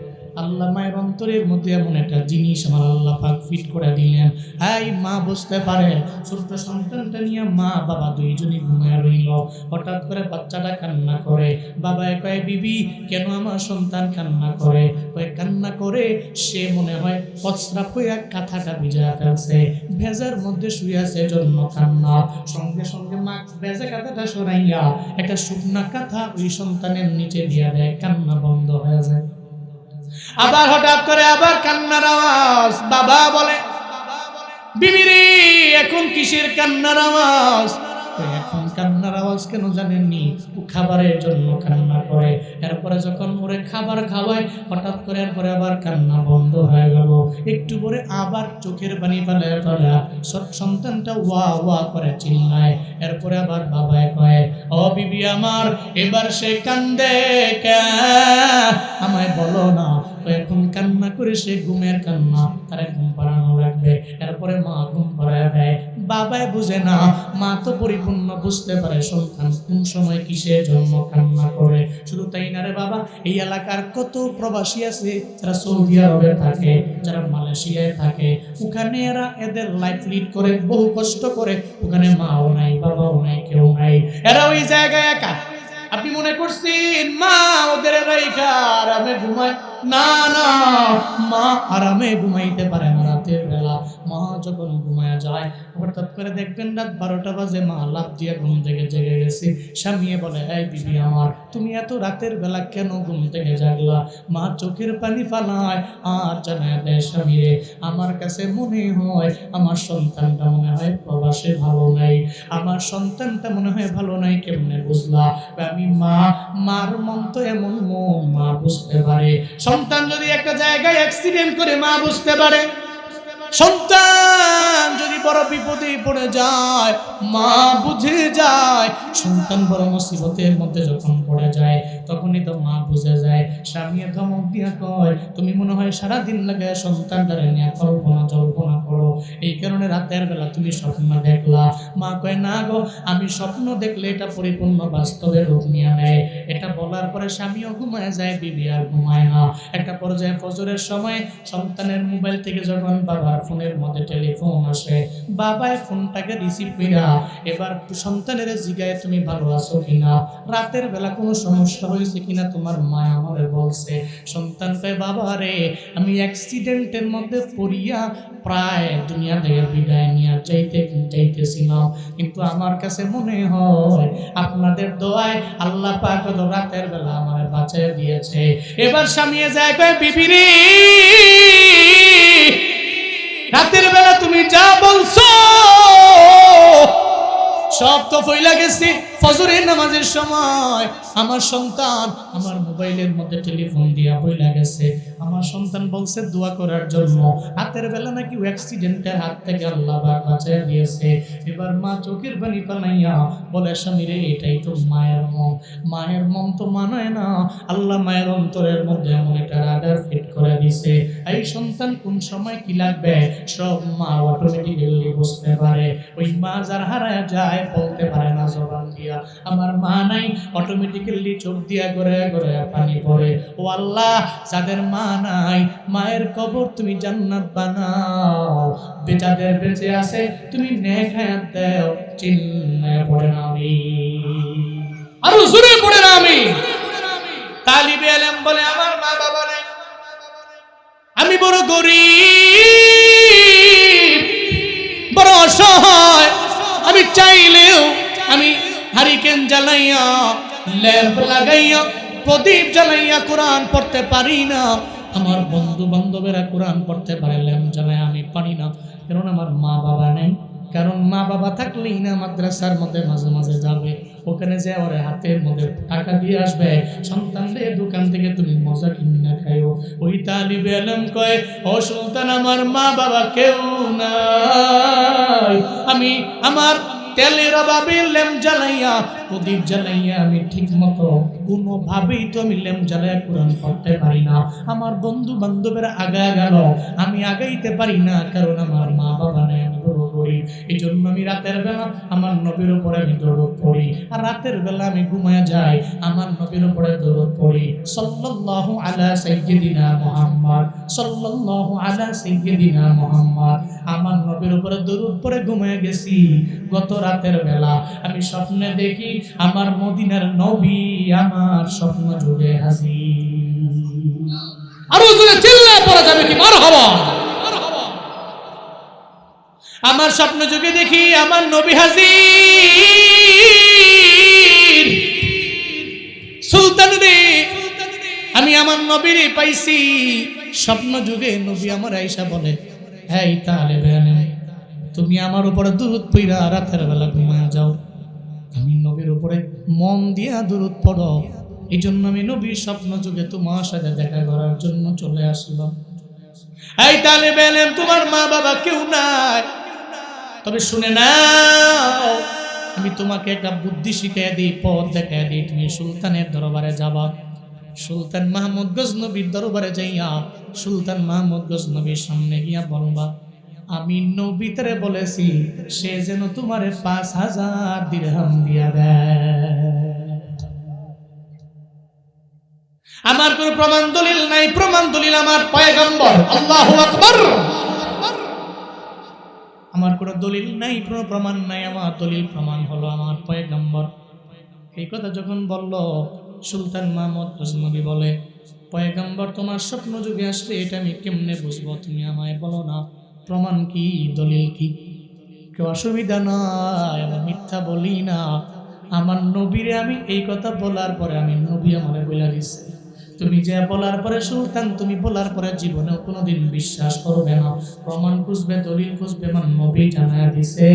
আল্লাহ মায়ের অন্তরের মধ্যে এমন একটা জিনিস আমার আল্লাহ পাক ফিট করে দিলেন, এই মা বুঝতে পারে। ছোট্ট সন্তানটা নিয়ে মা বাবা দুইজনই ঘুমায় রইল। হঠাৎ করে বাচ্চাটা কান্না করে। বাবা কয় বিবি কেন আমার সন্তান কান্না করে? কয় কান্না করে সে মনে হয় প্রস্রাব হইয়া কাঁথাটা ভিজা ফেলছে, ভেজার মধ্যে শুয়ে আছে জন্য কান্না। সঙ্গে সঙ্গে মা ভেজা কাঁথাটা সরাইয়া একটা শুকনা কাঁথা ওই সন্তানের নিচে দিয়া দেয়, কান্না বন্ধ হয়ে যায়। আবার হঠাৎ করে আবার কান্নার আওয়াজ। বাবা বলে বিবিরে এখন কিসের কান্নার আওয়াজ? এখন কান্নার আওয়াজ কেন জানেননি? ও খাবারের জন্য কান্না করে। এরপরে যখন ওরে খাবার খাওয়ায় হঠাৎ করে এরপরে আবার কান্না বন্ধ হয়ে গেল। একটু পরে আবার চোখের পানি ফেলে ফেলে সন্তানটা ওয়া ওয়া করে চিল্লায়। এরপরে আবার বাবায় কয় ও বিবি আমার এবার সে কান্দে কেন? আমায় বলো না। এখন কান্না করে সে ঘুমের কান্না, তারে ঘুম পাড়ানো লাগবে। এরপরে মা ঘুম পাড়ায় দেয়। বাবায় বুঝে না, মা তো পরিপূর্ণ বুঝতে পারে সন্তান কোন সময় কিসের জন্য কান্না করে। শুধু তাই না রে বাবা, এই এলাকার কত প্রবাসী আছে যারা সৌদি আরবে থাকে, যারা মালয়েশিয়ায় থাকে, ওখানে এরা এদের লাইফ লিড করে, বহু কষ্ট করে। ওখানে মাও নাই, বাবাও নাই, কেউ নাই, এরা ওই জায়গায় একা। আপনি মনে করছেন মা ওদের রাইখা আরামে ঘুমায়? না না, মা আরামে ঘুমাইতে পারে না রাতের বেলা। মা যখন ঘুমায় যায় হঠাৎ করে দেখবেন রাত 12টা বাজে মা লাফ দিয়ে ঘুম থেকে জেগে গেছে। স্বামী বলে এই বিবি আমার তুমি এত রাতের বেলা কেন ঘুম থেকে জাগলা? মা চোখের পানি ফালায় আর জানায় দেয় স্বামীরে আমার কাছে মনে হয় আমার সন্তানটা মনে হয় প্রবাসে ভালো নাই, আমার সন্তানটা মনে হয় ভালো নাই। কেমনে বুঝলা? আমি মা, মার মন তো এমন মন, মা বুঝতে পারে। সন্তান যদি একটা জায়গায় অ্যাক্সিডেন্ট করে মা বুঝতে পারে। সন্তান যদি বড় বিপদে পড়ে যায় মা বুঝে যায়। সন্তান বড় মুসিবতের মধ্যে যখন পড়ে যায় তখনই তো মা বুঝে যায়। স্বামী ধমক দিয়া কয় তুমি মনে হয় সারাদিন লাগে সন্তানটারে নিয়ে কল্পনা জল্পনা করো, এই কারণে রাতের বেলা তুমি স্বপ্ন দেখলা। মা কয় না গো, আমি স্বপ্ন দেখলে এটা পরিপূর্ণ বাস্তবে রূপ নিয়ে নেয়। এটা বলার পরে স্বামীও ঘুমায় যায়, বিবি আর ঘুমায় না। একটা পর্যায়ে ফজরের সময় সন্তানের মোবাইল থেকে যখন বাবার ফোনের মধ্যে টেলিফোন আসে, বাবায় ফোনটাকে রিসিভ কইরা এবার সন্তানের জিগায় তুমি ভালো আছো কিনা, রাতের বেলা কোনো সমস্যা হয়েছে কিনা তোমার মা আমারে বলছে। সন্তান কয় বাবা রে আমি অ্যাক্সিডেন্টের মধ্যে পড়িয়া প্রায় দুনিয়া থেকে বিদায় নিয়ে যাইতেছিলাম, কিন্তু আমার কাছে মনে হয় আপনাদের দোয়ায় আল্লাহ পাক রাতের বেলা আমারে বাঁচিয়ে দিয়েছে। এবার স্বামী যায় কয় বিবি রে রাতের বেলা তুমি যা বলছো সব তো ফইলা গেছি। ফজরের নামাজের সময় আমার সন্তান আমার মোবাইলের মধ্যে টেলিফোন দিয়া বইলা গেছে। আমার সন্তান বলছে দোয়া করার জন্য। রাতের বেলা নাকি অ্যাক্সিডেন্টের হাত থেকে আল্লাহ পাক বাঁচিয়ে দিয়েছে। এবার মা চোখের পানি ফেলাইয়া বলে, স্বামী রে, এটাই তো মায়ের মন। মায়ের মন তো মানায় না। আল্লাহ মায়ের অন্তরের মধ্যে এমন একটা রাডার ফিট করে দিছে, এই সন্তান কোন সময় কি লাগবে সব মা অটোমেটিক্যালি বুঝতে পারে। ওই মা যার হারায় যায় বলতে পারে না জবান দিয়া। আমার মা নাই, অটোমেটিক্যালি চোখ দিয়া করে করে পানি পড়ে। ও আল্লাহ, যাদের মা নাই মায়ের কবর তুমি জান্নাত বানাও, যাদের বেঁচে আছে তুমি নেক হায়াত দাও। চিল্লায়ে পড়েন আমিন। আরো জোরে পড়েন আমিন। তালিবে ইলম বলে আমার মা বাবা নাই, আমি বড় গরিব, বড় অসহায়। আমি চাইলেও আমি হারিকেন জ্বালাইয়া, ল্যাম্প লাগাইয়া, প্রদীপ জ্বালাইয়া কোরআন পড়তে পারি না। আমার বন্ধু বান্ধবেরা কোরআন পড়তে পারে, ল্যাম্প জ্বালায়, আমি পারি না। কারণ আমার মা বাবা নেই। কারণ মা বাবা থাকলেই না মাদ্রাসার মধ্যে মাঝে মাঝে যাবে, ওখানে যে ওর হাতের মধ্যে টাকা দিয়ে আসবে, সন্তানদের দোকান থেকে তুমি মজা কিনে খাইও। ওই তালিবে ইলম কয়, ও সুলতান, আমার মা বাবা কেউ নাই। আমি আমার তেলের অভাবে ল্যাম্প জ্বালাইয়া, প্রদীপ জ্বালাইয়া আমি ঠিক মতো কোনোভাবেই তো আমি ল্যাম্প জ্বালাইয়া কোরআন পড়তে পারি না। আমার বন্ধু বান্ধবেরা আগায় গেল, আমি আগাইতে পারি না, কারণ আমার মা বাবা নেই। আমি দরুদ পড়ি, এই জন্য আমি রাতের বেলা আমার নবীর উপরে আমি দরুদ পড়ি, আর রাতের বেলা আমি ঘুমায় যাই আমার নবীর উপরে দরুদ পড়ি। সাল্লাল্লাহু আলা সাইয়্যিদিনা মুহাম্মদ, সাল্লাল্লাহু আলা সাইয়্যিদিনা মুহাম্মদ। আমার নবীর উপরে দরুদ পড়ে ঘুমায় গেছি। গত রাতের বেলা আমি স্বপ্নে দেখি আমার মদিনার নবী আমার স্বপ্ন যুগে হাজির। আরো জোরে চিল্লায়ে পড়া যাবে কি মারহাবা? আমার স্বপ্ন যুগে দেখি আমার নবী হাজির। সুলতান রে, আমি আমার নবীরে পাইছি। স্বপ্ন যুগে নবী আমার আয়েশা বলে, হ্যাঁ তালেবে ইলম, তুমি আমার উপরে দরুদ পড়া রাতের বেলা ঘুমায় যাও। আমি নবীর উপরে মন দিয়া দরুদ পড়ো, এই জন্য আমি নবীর স্বপ্ন যুগে তোমার সাথে দেখা করার জন্য চলে আসলাম। এই তালেবে ইলম, তোমার মা বাবা কেউ নাই, তবে শুনে নাও, আমি তোমাকে একটা বুদ্ধি শিখিয়ে দিই, পথ দেখাই দিই। তুমি সুলতানের দরবারে যাবা। সুলতান মাহমুদ গজনবীর দরবারে যাইয়া সুলতান মাহমুদ গজনবীর সামনে গিয়া বলবা, আমি নবী তারে বলেছি সে যেন তোমারে 5000 দিরহাম দিয়া দেয়। আমার কোনো প্রমাণ দলিল নাই, প্রমাণ দলিল আমার পয়গম্বর। আল্লাহু আকবার। আমার কোনো দলিল নাই, কোনো প্রমাণ নাই, আমার দলিল প্রমাণ হলো আমার পয়গম্বর। এই কথা যখন বলল, সুলতান মাহমুদ গজনবী বলে, পয়গম্বর তোমার স্বপ্ন যুগে আসলে এটা আমি কেমনে বুঝবো? তুমি আমায় বলো না, প্রমাণ কি, দলিল কি? কেউ অসুবিধা নাই, আমি মিথ্যা বলি না। আমার নবীরে আমি এই কথা বলার পরে আমি নবী আমারে বলে দিছে, তুমি যে বলার পরে সুলতান, তুমি বলার পরে জীবনেও কোনোদিন বিশ্বাস করবে না, প্রমাণ খুঁজবে, দলিল খুঁজবে। আমার নবী জানায় দিছে।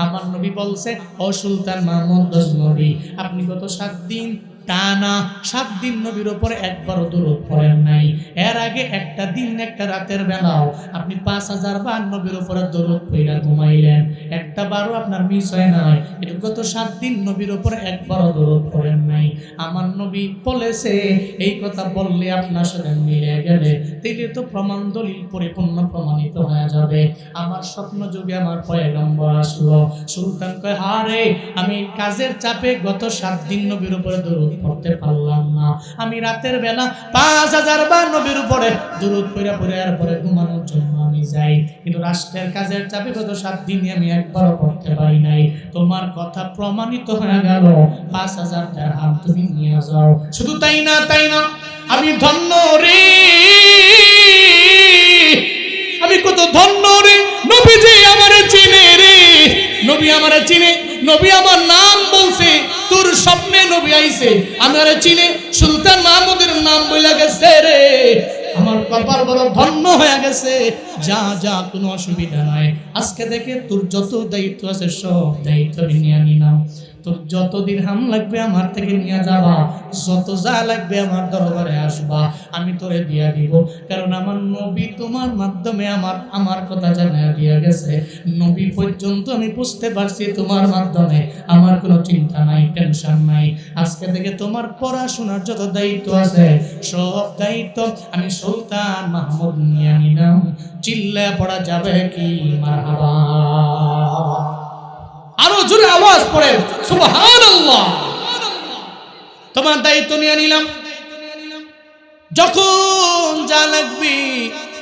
আমার নবী বলছে, ও সুলতান মাহমুদ গজনবী, আপনি গত 7 দিন টানা 7 দিন নবীর উপরে একবারও দরুদ পড়েন নাই। এর আগে একটা দিন একটা রাতের বেলাও আপনি 5000 বার নবীর উপরে দরুদ পড়া ঘুমাইলেন, একটা বারও আপনার মিস হয় নাই। কিন্তু গত 7 দিন নবীর উপরে একবারও দরুদ পড়েন নাই। আমার নবী বলেছে, এই কথা বললে আপনার সাথে মিলে গেলে তাইলে তো প্রমাণ দলিল পরিপূর্ণ প্রমাণিত হয়ে যাবে। আমার স্বপ্ন যুগে আমার পয়গম্বর আসলো। সুলতান কয়, হারে, আমি কাজের চাপে গত 7 দিন নবীর উপরে দরুদ পড়তে পারলাম না। আমি রাতের বেলা 5000 বার নবীর উপরে দরুদ পড়া আর পরে ঘুমানোর জন্য আমি যাই, কিন্তু রাষ্ট্রের কাজের চাপে গত 7 দিনে আমি একবারও পড়তে পারি নাই। তোমার কথা প্রমাণিত হয়ে গেল, 5000 দিরহাম তুমি নিয়ে যাও। শুধু তাই না, আমি ধন্য রে, আমি কত ধন্য রে, নবীজি আমারে চিনে রে, নবী আমারে চিনে, নবী আমার নাম বলছে, তোর স্বপ্নে নবী আইছে, আমারে চিনে, সুলতান মাহমুদের নাম বইলা গেছে রে। আমার কপাল বড় ধন্য হয়ে গেছে। যা যা, কোনো অসুবিধা নাই। আজকে থেকে তোর যত দায়িত্ব আছে সব দায়িত্ব আমি নিয়ে নিলাম। তোর যত দিরহাম লাগবে আমার থেকে নিয়ে যাবা, যত যা লাগবে আমার দরবারে আসবা, আমি তোরে দিয়া দিব। কারণ আমার নবী তোমার মাধ্যমে আমার কথা জানিয়ে দিয়ে গেছে। নবী পর্যন্ত আমি বুঝতে পারছি তোমার মাধ্যমে। আমার কোনো চিন্তা নাই, টেনশন নাই। আজকে থেকে তোমার পড়াশোনার যত দায়িত্ব আছে সব দায়িত্ব আমি সুলতান মাহমুদ নিয়ে নিলাম। চিল্লায় পড়া যাবে কি মারহাবা? আরো জোরে আওয়াজ পড়ে সুবহানাল্লাহ। তোমার দায়িত্ব নিয়ে নিলাম। যখন যা লাগবে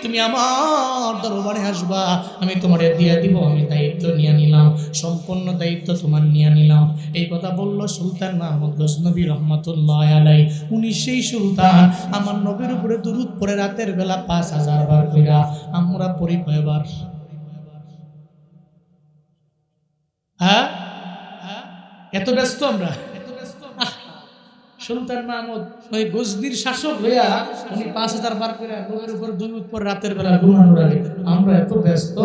তুমি আমার দরবারে আসবা, আমি তোমারে দিয়ে দিব। আমি দায়িত্ব নিয়ে নিলাম, সম্পূর্ণ দায়িত্ব তোমার নিয়ে নিলাম। এই কথা বলল সুলতান মাহমুদ গজনবী রহমাতুল্লাহ আলাইহি। উনি সেই সুলতান, আমার নবীর উপরে দুরূদ পড়ে রাতের বেলা 5000 বার কইরা। আমরা পড়ি কয়বার? হ্যাঁ, এত ব্যস্ত আমরা। সুলতান মাহমুদ ওই গজনির শাসক হইয়া উনি 5000 বার করে নবীর উপর দুরূদ পড়ে রাতের বেলা ঘুমানোর আগে। আমরা এত ব্যস্ত,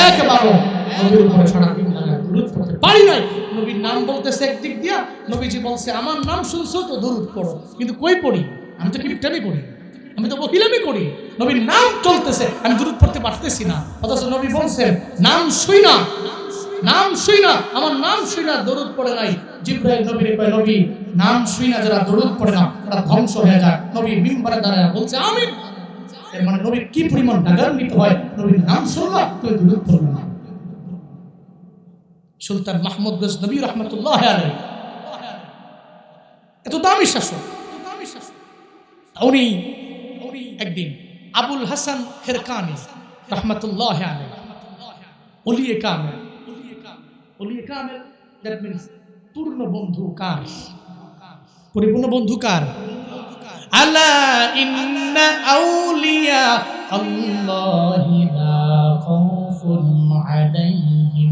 একবারও নবীর উপরে সারা দিন দুরূদ পড়তে পারি নাই। নবীর নাম বলতেছে একদিক দিয়া, নবীজি বলছে আমার নাম শুনছো তো দুরূদ পড়ো, কিন্তু কই পড়ি? আমি তো কিপটামি করি, আমি তো বকিলামি করি। নবীর নাম চলতেছে, আমি দুরূদ পড়তে পারতেছি না। অথচ নবী বলছেন নাম শুই না, নাম শুই না, আমার নাম শুই না দরুদ পড়ে নাই। জিবরাইল নবীর কয় নবী নাম শুই না যারা দরুদ পড়ে না তারা ধ্বংস হয়ে যায়। নবী মিম্বারে দাঁড়ায় বলছে আমিন। এর মানে নবীর কি পরিমাণ ডাগান্বিত হয়, নবীর নাম শুনলা তুই দরুদ পড়বে না। সুলতান মাহমুদ গজনবী রাহমাতুল্লাহ আলাইহি এত দামি শাসক। উনি একদিন আবুল হাসান খেরকানি রাহমাতুল্লাহ আলাইহি, ওলিয়ে কামেল, ওলিয়ে কামেল দ্যাট মিন্স পূর্ণ বন্ধু কার? পরিপূর্ণ বন্ধু কার? আলা ইন্না আউলিয়া আল্লাহি লা খাউফুন আলাইহিম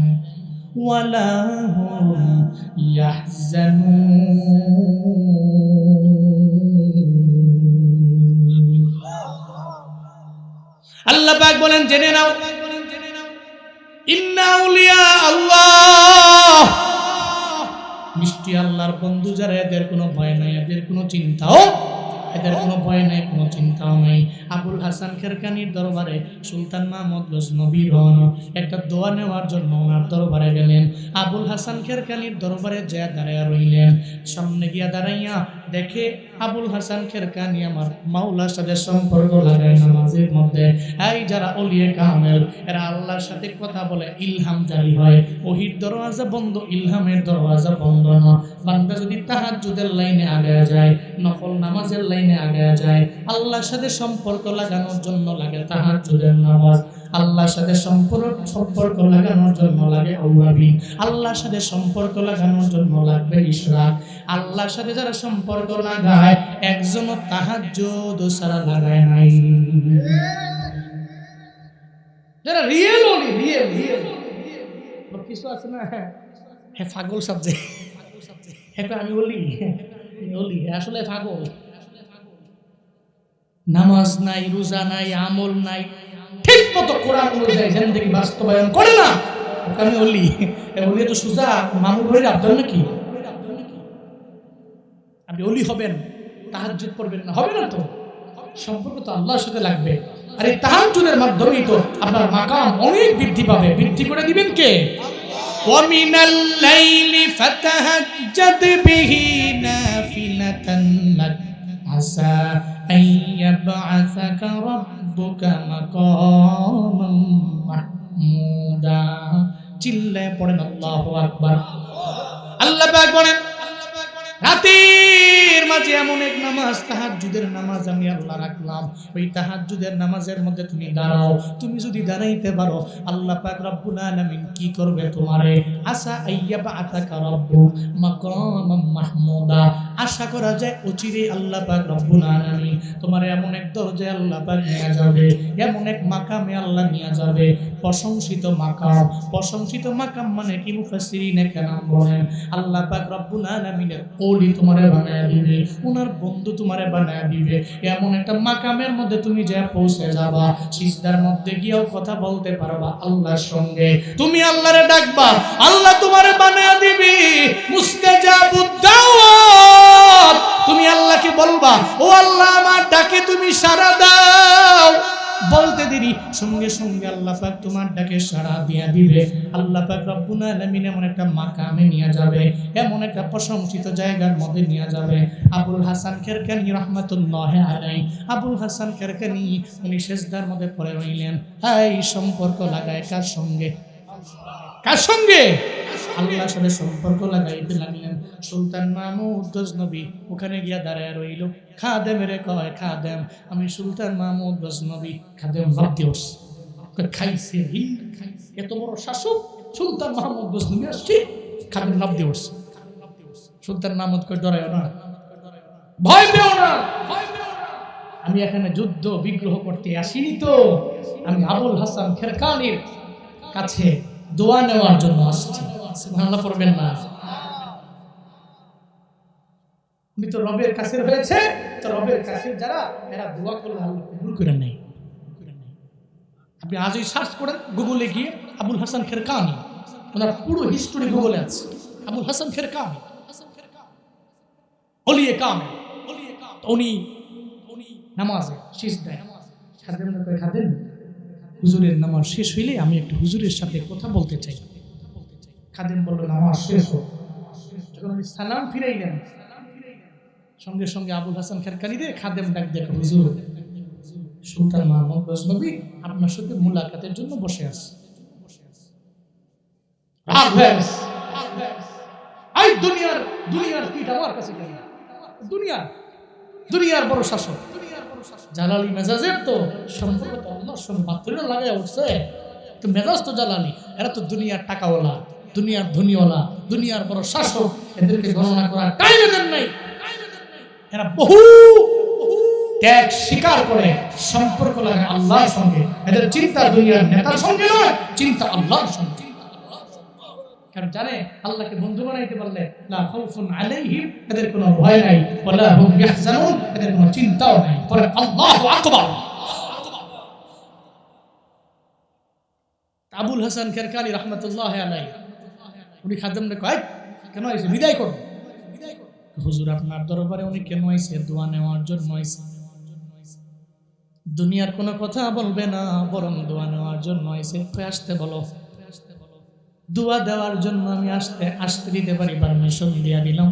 ওয়া লা হুম ইয়াহজানুন। আল্লাহ পাক বলেন জেনে নাও, ইন্না আউলিয়া আল্লাহ, মিষ্টি আল্লাহর বন্ধু যারা, এদের কোনো ভয় নাই, এদের কোনো চিন্তাও, এদের কোনো ভয় নাই, কোনো চিন্তাও নাই। আবুল হাসান খেরকানির দরবারে সুলতান মাহমুদ গজনবী একটা দোয়া নেওয়ার জন্য ওনার দরবারে গেলেন। আবুল হাসান খেরকানির দরবারে যা দাঁড়াইয়া রইলেন, সামনে গিয়া দাঁড়াইয়া দেখে আবুল হাসান খেরকানি আমার মাওলার সাথে সম্পর্ক লাগায় নামাজের মধ্যে। এই যারা ওলিয়ে কামেল এরা আল্লাহর সাথে কথা বলে, ইলহাম জারি হয়। ওহির দরওয়াজা বন্ধ, ইলহামের দরওয়াজা বন্ধ না। বান্দা যদি তাহাজ্জুদের লাইনে আগায় যায়, নফল নামাজের লাইনে আগায় যায়, আল্লাহর সাথে সম্পর্ক লাগানোর জন্য লাগে তাহাজ্জুদের নামাজ। আল্লাহর সাথে সম্পর্ক লাগানোর জন্য লাগে আওয়াবিন। আল্লাহর সাথে সম্পর্ক লাগানোর জন্য লাগবে ইশরাক। আল্লাহর সাথে যারা সম্পর্ক লাগায় একজনও তাহাজ্জুদ ছাড়া লাগায় নাই। যারা রিয়েল ওলি, রিয়েল কিছু আছে না, হ্যাঁ পাগল সাবজেক্ট, হ্যাঁ আমি ওলি, ওলি আসলে পাগল। নামাজ নাই, রোজা নাই, আমল নাই, ঠিক মতো কোরআন অনুযায়ী জিন্দেগি বাস্তবায়ন করে না, আমি ওলি। ওলি তো সুজা মামুর ভাইয়ের আবদার নাকি? আপনি ওলি হবেন, তাহাজ্জুদ পড়বেন না, হবে না তো? সম্পর্ক তো আল্লাহর সাথে লাগবে। আর এই তাহাজ্জুদের মাধ্যমেই তো আপনার মাকাম অনেক বৃদ্ধি পাবে। বৃদ্ধি করে দিবেন কে? وَمِنَ اللَّيْلِ فَتَهَجَّدْ بِهِ نَافِلَةً لَكَ عَسَى أَن يَبْعَثَكَ رَبُّكَ مَقَامًا مَحْمُودًا। চিল্লায় পড়েন আল্লাহু আকবার। আল্লাহ পাক বলেন রাতের মাঝে এমন এক নামাজ, তাহাজ্জুদের নামাজ আমি আল্লাহ রাখলাম। ওই তাহাজ্জুদের নামাজের মধ্যে তুমি দাঁড়াও। তুমি যদি দাঁড়াইতে পারো, আল্লাহ পাক রব্বুল আলামিন কি করবে তোমারে? আসা আইয়াবা আতাকা রব্বু মাকামাম মাহমুদা। আশা করা যায় অচিরে আল্লাহ পাক রব্বুল আলামিন তোমার এমন এক দরজায় আল্লাহ পাক নিয়ে যাবে, এমন এক মাকামে আল্লাহ নিয়ে যাবে, প্রশংসিত মাকাম। প্রশংসিত মাকাম মানে কি? মুফাসসিরিনে কেরাম বলেন আল্লাহ পাক রব্বুল আলামিনের ওলি তোমারে বানায় দিবে, উনার বন্ধু তোমারে বানায় দিবে। এমন একটা মাকামের মধ্যে তুমি যা পৌঁছে যাবা, সিজদার মধ্যে গিয়েও কথা বলতে পারবা আল্লাহর সঙ্গে। তুমি আল্লাহরে ডাকবা, আল্লাহ তোমারে বানায় দিবে মুস্তাজাবুদ দাওয়াত। তুমি আল্লাহকে বলবা, ও আল্লাহ আমার ডাকে তুমি সাড়া দাও। বলতে দেরি সঙ্গে সঙ্গে আল্লাহ পাক তোমার ডাকে সাড়া দিয়া দিবে। আল্লাহ পাক রব্বুল আলামিন এমন একটা মাকামে নিয়ে যাবে, এমন একটা প্রশংসিত জায়গার মধ্যে নিয়ে যাবে। আবুল হাসান খেরকানি রাহমাতুল্লাহি আলাইহি, আবুল হাসান খেরকানি উনি সিজদার মধ্যে পড়ে রইলেন। এই সম্পর্ক লাগায় কার সঙ্গে? কার সঙ্গে? আল্লাহর সাথে সম্পর্ক লাগাইতে লাগলেন। সুলতান মাহমুদ গজনবী ওখানে গিয়া দাঁড়ায় রইল। খাদেমেরে কয়, খাদেম আমি সুলতান মাহমুদ গজনবী। খাদেম লাভ দিওস, খাইছে এত বড় শাসক সুলতান মাহমুদ গজনবী আসছে। খাদেম লাভ দিওস। সুলতান মাহমুদ কয়, ডরায় না, ভয় পেও না, আমি এখানে যুদ্ধ বিগ্রহ করতে আসিনি তো, আমি আবুল হাসান খেরকানির কাছে দোয়া নেওয়ার জন্য আসছি। সুবহানাল্লাহ পড়বেন না? উনি তো রবের কাছে হয়েছে, তো রবের কাছে যারা এরা দোয়া করলে আল্লাহ কবুল করে নেয়। আপনি আজই সার্চ করেন গুগলে গিয়ে আবুল হাসান খেরকানি, ওনার পুরো হিস্টোরি গুগলে আছে। আবুল হাসান খেরকানি ওলিয়ে কামেল, উনি নামাজে সিজদায় খাদেম হুজুরের নামাজ শেষ হইলে আমি একটু হুজুরের সাথে কথা বলতে চাই। খাদেম বলল, নামাজ শেষ হোক। যখন উনি সালাম ফিরাইলেন, সঙ্গে সঙ্গে আবুল হাসান খেরকানি রে খাদেম ডাক দেখ, হুজুর সুলতান মাহমুদ গজনবী আপনার সাথে মুলাকাতের জন্য বসে আছে। এই দুনিয়ার কীট আমার কাছে কেন? দুনিয়ার বড় শাসক জালালি মেজাজের তো সম্পর্ক তো আল্লাহর সঙ্গে বাতরিটা লাগায় উঠছে। তো মেজাজ তো জালালি, এরা তো দুনিয়ার টাকাওয়ালা, দুনিয়ার ধনীওয়ালা, দুনিয়ার বড় শাসক। এদেরকে গণনা করার টাইম এদের নাই। এরা বহু ত্যাগ স্বীকার করে সম্পর্ক লাগে আল্লাহর সঙ্গে। এদের চিন্তা দুনিয়ার নেতার সঙ্গে নয়, চিন্তা আল্লাহর সঙ্গে। কারণ জানে আল্লাহকে বন্ধু বানাইতে পারলে লা খাউফুন আলাইহিম, এদের কোনো ভয় নাই, ওয়ালা হুম ইয়াহজানুন, এদের কোনো চিন্তাও নাই। পরে আল্লাহু আকবার। আবুল হাসান খেরকানি রাহমাতুল্লাহি আলাইহি উনি খাদেমকে কয়, কেন আইছে? বিদায় করো। হুজুর আপনার দরবারে উনি কেন আইছে? দোয়া নেওয়ার জন্য আইছে। দুনিয়ার কোনো কথা বলবে না, বরং দোয়া নেওয়ার জন্য আইছে। আসতে বলো। দোয়া দেওয়ার জন্য আমি আসতে দিতে পারি, পারমিশন দিয়া দিলাম।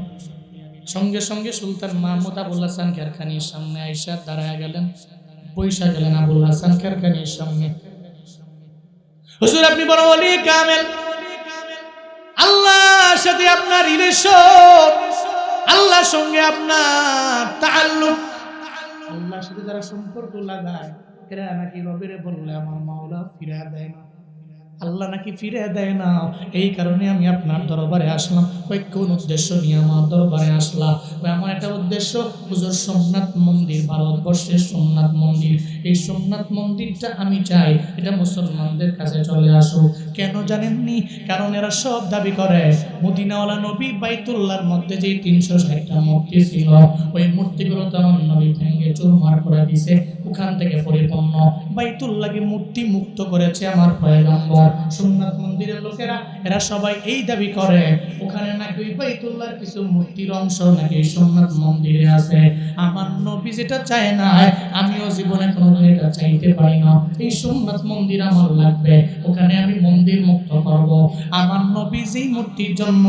সঙ্গে সঙ্গে সুলতান মাহমুদ আবুল হাসান খেরকানির সামনে আইসা দাঁড়ায় গেলেন, পয়সা গেলেন আবুল হাসান খেরকানির সামনে। হুজুর আপনি বড় ওলি কামেল, আল্লাহর সাথে আপনার রিলেশন, আল্লাহর সঙ্গে আপনার তাআল্লুক, আল্লাহর সাথে যারা সম্পর্ক লাগায় এরা নাকি রবের বললে আমার মাওলা ফিরে দেয় না, আল্লাহ নাকি ফিরে দেয় না। এই কারণে আমি আপনার দরবারে আসলাম। ওই কোন উদ্দেশ্য নিয়ে আমার দরবারে আসলাম? ওই আমার একটা উদ্দেশ্য, হুজুর সোমনাথ মন্দির, ভারতবর্ষের সোমনাথ মন্দির, এই সোমনাথ মন্দিরটা আমি চাই এটা মুসলমানদের কাছে চলে আসুক। কেন জানেননি? কারণ এরা সব দাবি করে মদিনাওয়ালা নবী বাইতুল্লাহর মধ্যে যে 360টা মূর্তি ছিল, ওই মূর্তিগুলো তো আমার নবী ভেঙে চুরমার করে দিয়েছে, ওখান থেকে পরিপূর্ণ বাইতুল্লাহকে মূর্তি মুক্ত করেছে আমার পয়গম্বর। সুন্নাত মন্দিরের লোকেরা এরা সবাই এই দাবি করে ওখানে নাকি ওই বাইতুল্লাহর কিছু মূর্তির অংশ নাকি সুন্নাত মন্দিরে আছে। আমার নবী যেটা চায় না, আমিও জীবনে কোনোদিন এটা চাইতে পারি না। এই সুন্নাত মন্দির আমার লাগবে, ওখানে আমি মন্দির মুক্ত করব। আমার নবী যেই মূর্তির জন্য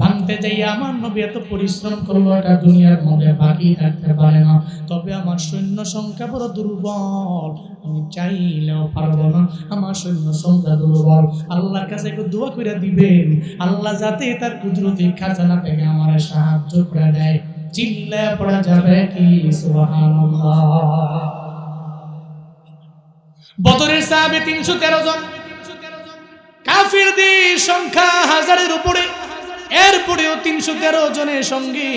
ভাঙতে যাই, আমার নবী এত পরিশ্রম করলো, এটা দুনিয়ার মধ্যে বাকি থাকতে পারে না। তবে আমার সৈন্য সংখ্যা বড় দুর্বল, আমি চাইলেও পারবো না, আমার সৈন্য সংখ্যা দুর্বল। আল্লাহর কাছে একটু দোয়া করে দিবেন, আল্লাহ যাতে তার কুদরতি খাজানা থেকে আমার সাহায্য করে দেয়। চিল্লায় পড়া যাবে কি সুবহানাল্লাহ। বদরের সাহাবী 313 জন, কাফিরদের সংখ্যা হাজারের উপরে, এরপরেও 313 জনের সঙ্গে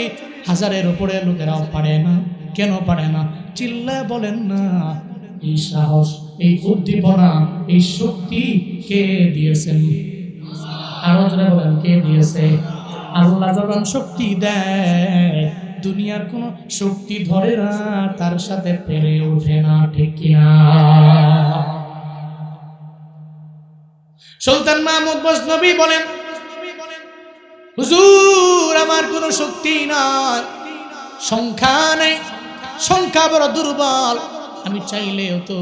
হাজারের উপরে লোকেরাও পারে না। কেন পারে না? চিল্লায় বলেন না। এই সাহস, এই উদ্দীপনা, এই শক্তি কে দিয়েছেন? আরো জোরে বলেন, কে দিয়েছে? আল্লাহ যখন শক্তি দেয়, দুনিয়ার কোন শক্তি ধরে না, তার সাথে পেরে ওঠে না, ঠিক কিনা? সুলতান মাহমুদ গজনবী বলেন, হুজুর আমার কোনো শক্তি নাই, সংখ্যা নেই, সংখ্যা বড় দুর্বল, আমি চাইলেও তো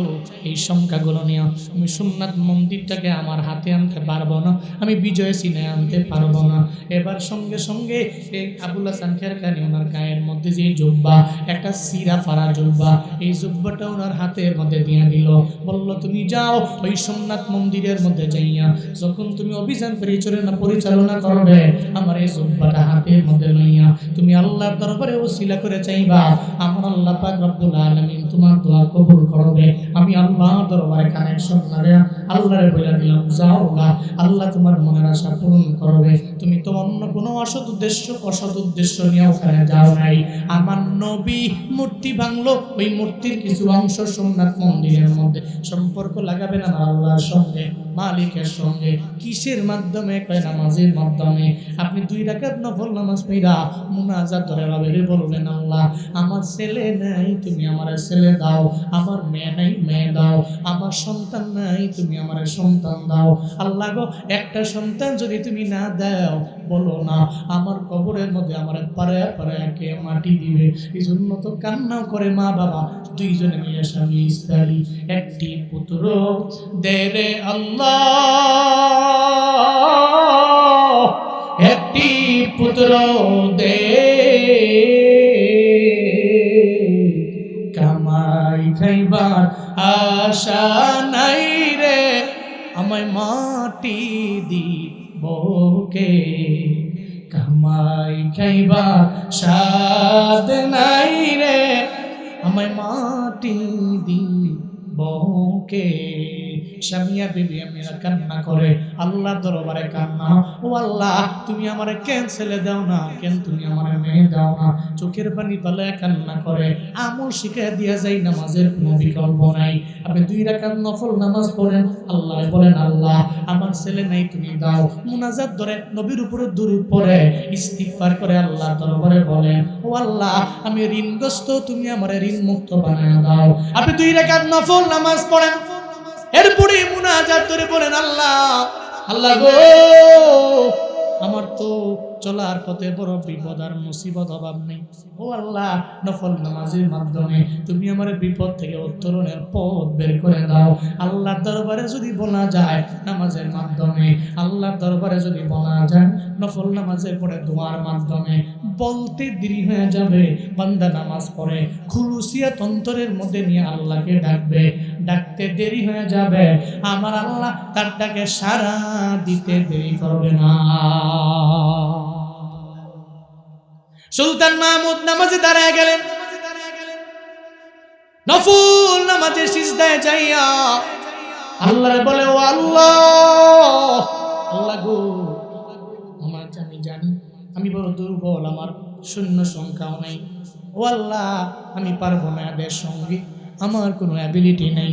এই সংখ্যাগুলো নিয়ে আমি সুন্নাত মন্দিরটাকে আমার হাতে আনতে পারবো না, আমি বিজয় চিনে আনতে পারবো না। এবার সঙ্গে সঙ্গে এই আবুল হাসান খেরকানি ওনার গায়ের মধ্যে যে জুব্বা, একটা সিরা ফাড়া জুব্বা, এই জুব্বাটা ওনার হাতের মধ্যে দিয়ে দিল, বলল তুমি যাও ওই সোমনাথ মন্দিরের মধ্যে যাইয়া যখন তুমি অভিযান পরিচালনা করবে, আমার এই জুব্বাটা হাতের মধ্যে লইয়া তুমি আল্লাহর দরবারে ওসিলা করে চাইবা, আমার আল্লাহ পাক রব্বুল আলামিন তোমার দোয়া কবুল করবে। আমি আল্লাহর দরবারে কানেকশন লাগে আল্লাহরে বলে দিলাম, যাও গা, আল্লাহ তোমার মনের আশা পূরণ করবে। তুমি তো অন্য কোনো অসৎ উদ্দেশ্য নিয়ে ওখানে যাও নাই। আমার নবী মূর্তি ভাঙলো, ওই মূর্তির কিছু অংশ সোমনাথ মন্দিরের মধ্যে সম্পর্ক লাগাবেন আমার আল্লাহর সঙ্গে, মালিকের সঙ্গে। কিসের মাধ্যমে? কয় নামাজের মাধ্যমে। আপনি 2 রাকাত নফল নামাজ পড়া মুনাজাত ধরে রবেরে বলবেন, আল্লাহ আমার ছেলে নাই, তুমি আমার ছেলে দাও, আমার মেয়ে নাই, মেয়ে দাও, আমার সন্তান নাই, তুমি আমার সন্তান দাও। আল্লাহ গো, একটা সন্তান যদি তুমি না দাও, বলো না আমার কবরের মধ্যে আমার পারে কে মাটি দিবে। এই জন্য তো কান্নাও করে মা বাবা 2 জনে মিলে স্বামী স্ত্রী, একটি পুত্র দে রে আল্লাহ, একটি পুত্র দে, কামাই খাইবার আশা নাই রে, আমায় মাটি দিবকে, কামাই খাইবার সাদ নাই রে, আমায় মাটি দিবকে। স্বামীয়া বিবি আমিরা কান্না করে আল্লাহর দরবারে কান্না, ও আল্লাহ তুমি আমারে কেন ছেলে দাও না, কেন তুমি আমারে মেয়ে দাও না? চোখের পানি পালায় কান্না করে। আমল শিখায় দিয়া যাই, নামাজের কোনো বিকল্প নাই। আপনি 2 রাকাত নফল নামাজ পড়েন, আল্লাহ বলেন আল্লাহ আমার ছেলে নাই, তুমি দাও। মুনাজাত ধরে নবীর উপরে দুরূদ পড়ে ইস্তিগফার করে আল্লাহর দরবারে বলেন, ও আল্লাহ আমি ঋণগ্রস্ত, তুমি আমারে ঋণ মুক্ত বানায় দাও। আপনি 2 রাকাত নফল নামাজ পড়েন, এরপরে মুনাজাত করে বলেন, আল্লাহ আল্লাহ গো, আমার তো চলার পথে বড় বিপদ আর মুসিবত অভাব নেই। ও আল্লাহ নফল নামাজের মাধ্যমে তুমি আমার বিপদ থেকে উত্তরণের পথ বের করে দাও। আল্লাহর দরবারে যদি বলা যায় নামাজের মাধ্যমে, আল্লাহর দরবারে যদি বলা যায় নফল নামাজের পরে দোয়ার মাধ্যমে, বলতে দেরি হয়ে যাবে। বান্দা নামাজ পড়ে খুলুসিয়াত অন্তরের মধ্যে নিয়ে আল্লাহকে ডাকবে, ডাকতে দেরি হয়ে যাবে, আমার আল্লাহ তার ডাকে সাড়া দিতে দেরি করবে না। সুলতান মাহমুদ নামাজে দাঁড়ায় গেলেন, নফল নামাজের সিজদায় যাইয়া আল্লাহরে বলে, ও আল্লাহ আল্লাহ গো, আমার আমি জানি আমি বড় দুর্বল, আমার শূন্য সংখ্যাও নাই। ও আল্লাহ আমি পারবো না এদের সঙ্গে, আমার কোনো অ্যাবিলিটি নেই,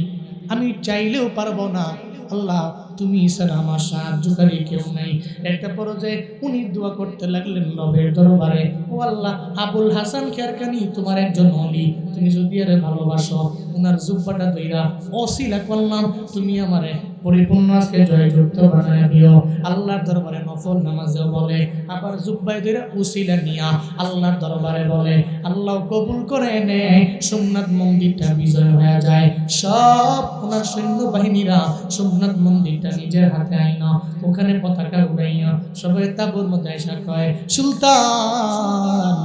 আমি চাইলেও পারবো না। আল্লাহ তুমি ছাড়া আমার সাহায্যকারী কেউ নাই। একটা পর্যায়ে উনি দোয়া করতে লাগলেন রবের দরবারে, ও আল্লাহ আবুল হাসান খেরকানি তোমার একজন ওলি, তুমি যদি আরে ভালোবাসো, ওনার জুব্বাটা দইরা ওসিলা করলাম, তুমি আমারে পরিপূর্ণ আজকে জয়যুক্ত বানায় দিও। আল্লাহর দরবারে নফল নামাজেও বলে, আবার জুব্বায় দইরা ওসিলা নিয়া আল্লাহর দরবারে বলে, আল্লাহ কবুল করে নেয়। সোমনাথ মন্দিরটা বিজয় হয়ে যায়, সব ওনার সৈন্যবাহিনীরা সোমনাথ মন্দিরটা নিজের হাতে আইনা ওখানে পতাকা উড়াইয়া সবাই তাবুর মধ্যে এসে কয়, সুলতান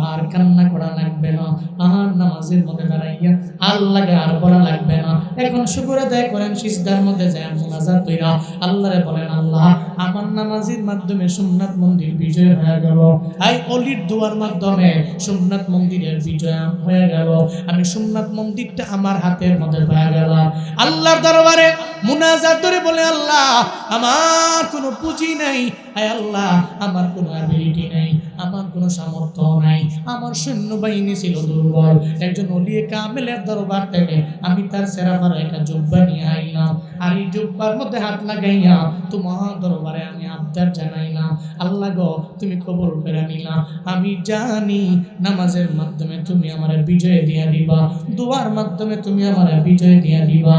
আর কান্না করা লাগবে না, আর নামাজের মধ্যে দাঁড়াইয়া আল্লাহকে আর বলা লাগবে না। এখন শুকর আদায় করেন, সিজদার মধ্যে যায় মুনাজাত কইরা আল্লাহরে বলেন, আল্লাহ আমার নামাজের মাধ্যমে সোমনাথ মন্দির বিজয় হয়ে গেল, এই অলির দোয়ার মাধ্যমে সোমনাথ মন্দিরের বিজয় হয়ে গেল, আমি সোমনাথ মন্দিরটা আমার হাতের মধ্যে হয়ে গেল। আল্লাহর দরবারে মুনাজাত করে বলে, আল্লাহ আমার কোনো পুঁজি নাই, আয় আল্লাহ আমার কোনো অ্যাবিলিটি নাই, আমার কোনো কোনো সামর্থ্য নাই, আমার সৈন্যবাহিনী ছিল দুর্বল। একজন ওলিয়ে কামেলের দরবার থেকে আমি তার সেরাবার একটা জুব্বা নিয়ে আইলাম, আর এই জুব্বার মধ্যে হাত লাগাইয়া তোমার দরবারে আমি আবদার জানাইলাম, আল্লাহ গো তুমি কবুল করে নিলাম। আমি জানি নামাজের মাধ্যমে তুমি আমার বিজয় দিয়া দিবা, দোয়ার মাধ্যমে তুমি আমার বিজয় দিয়া দিবা।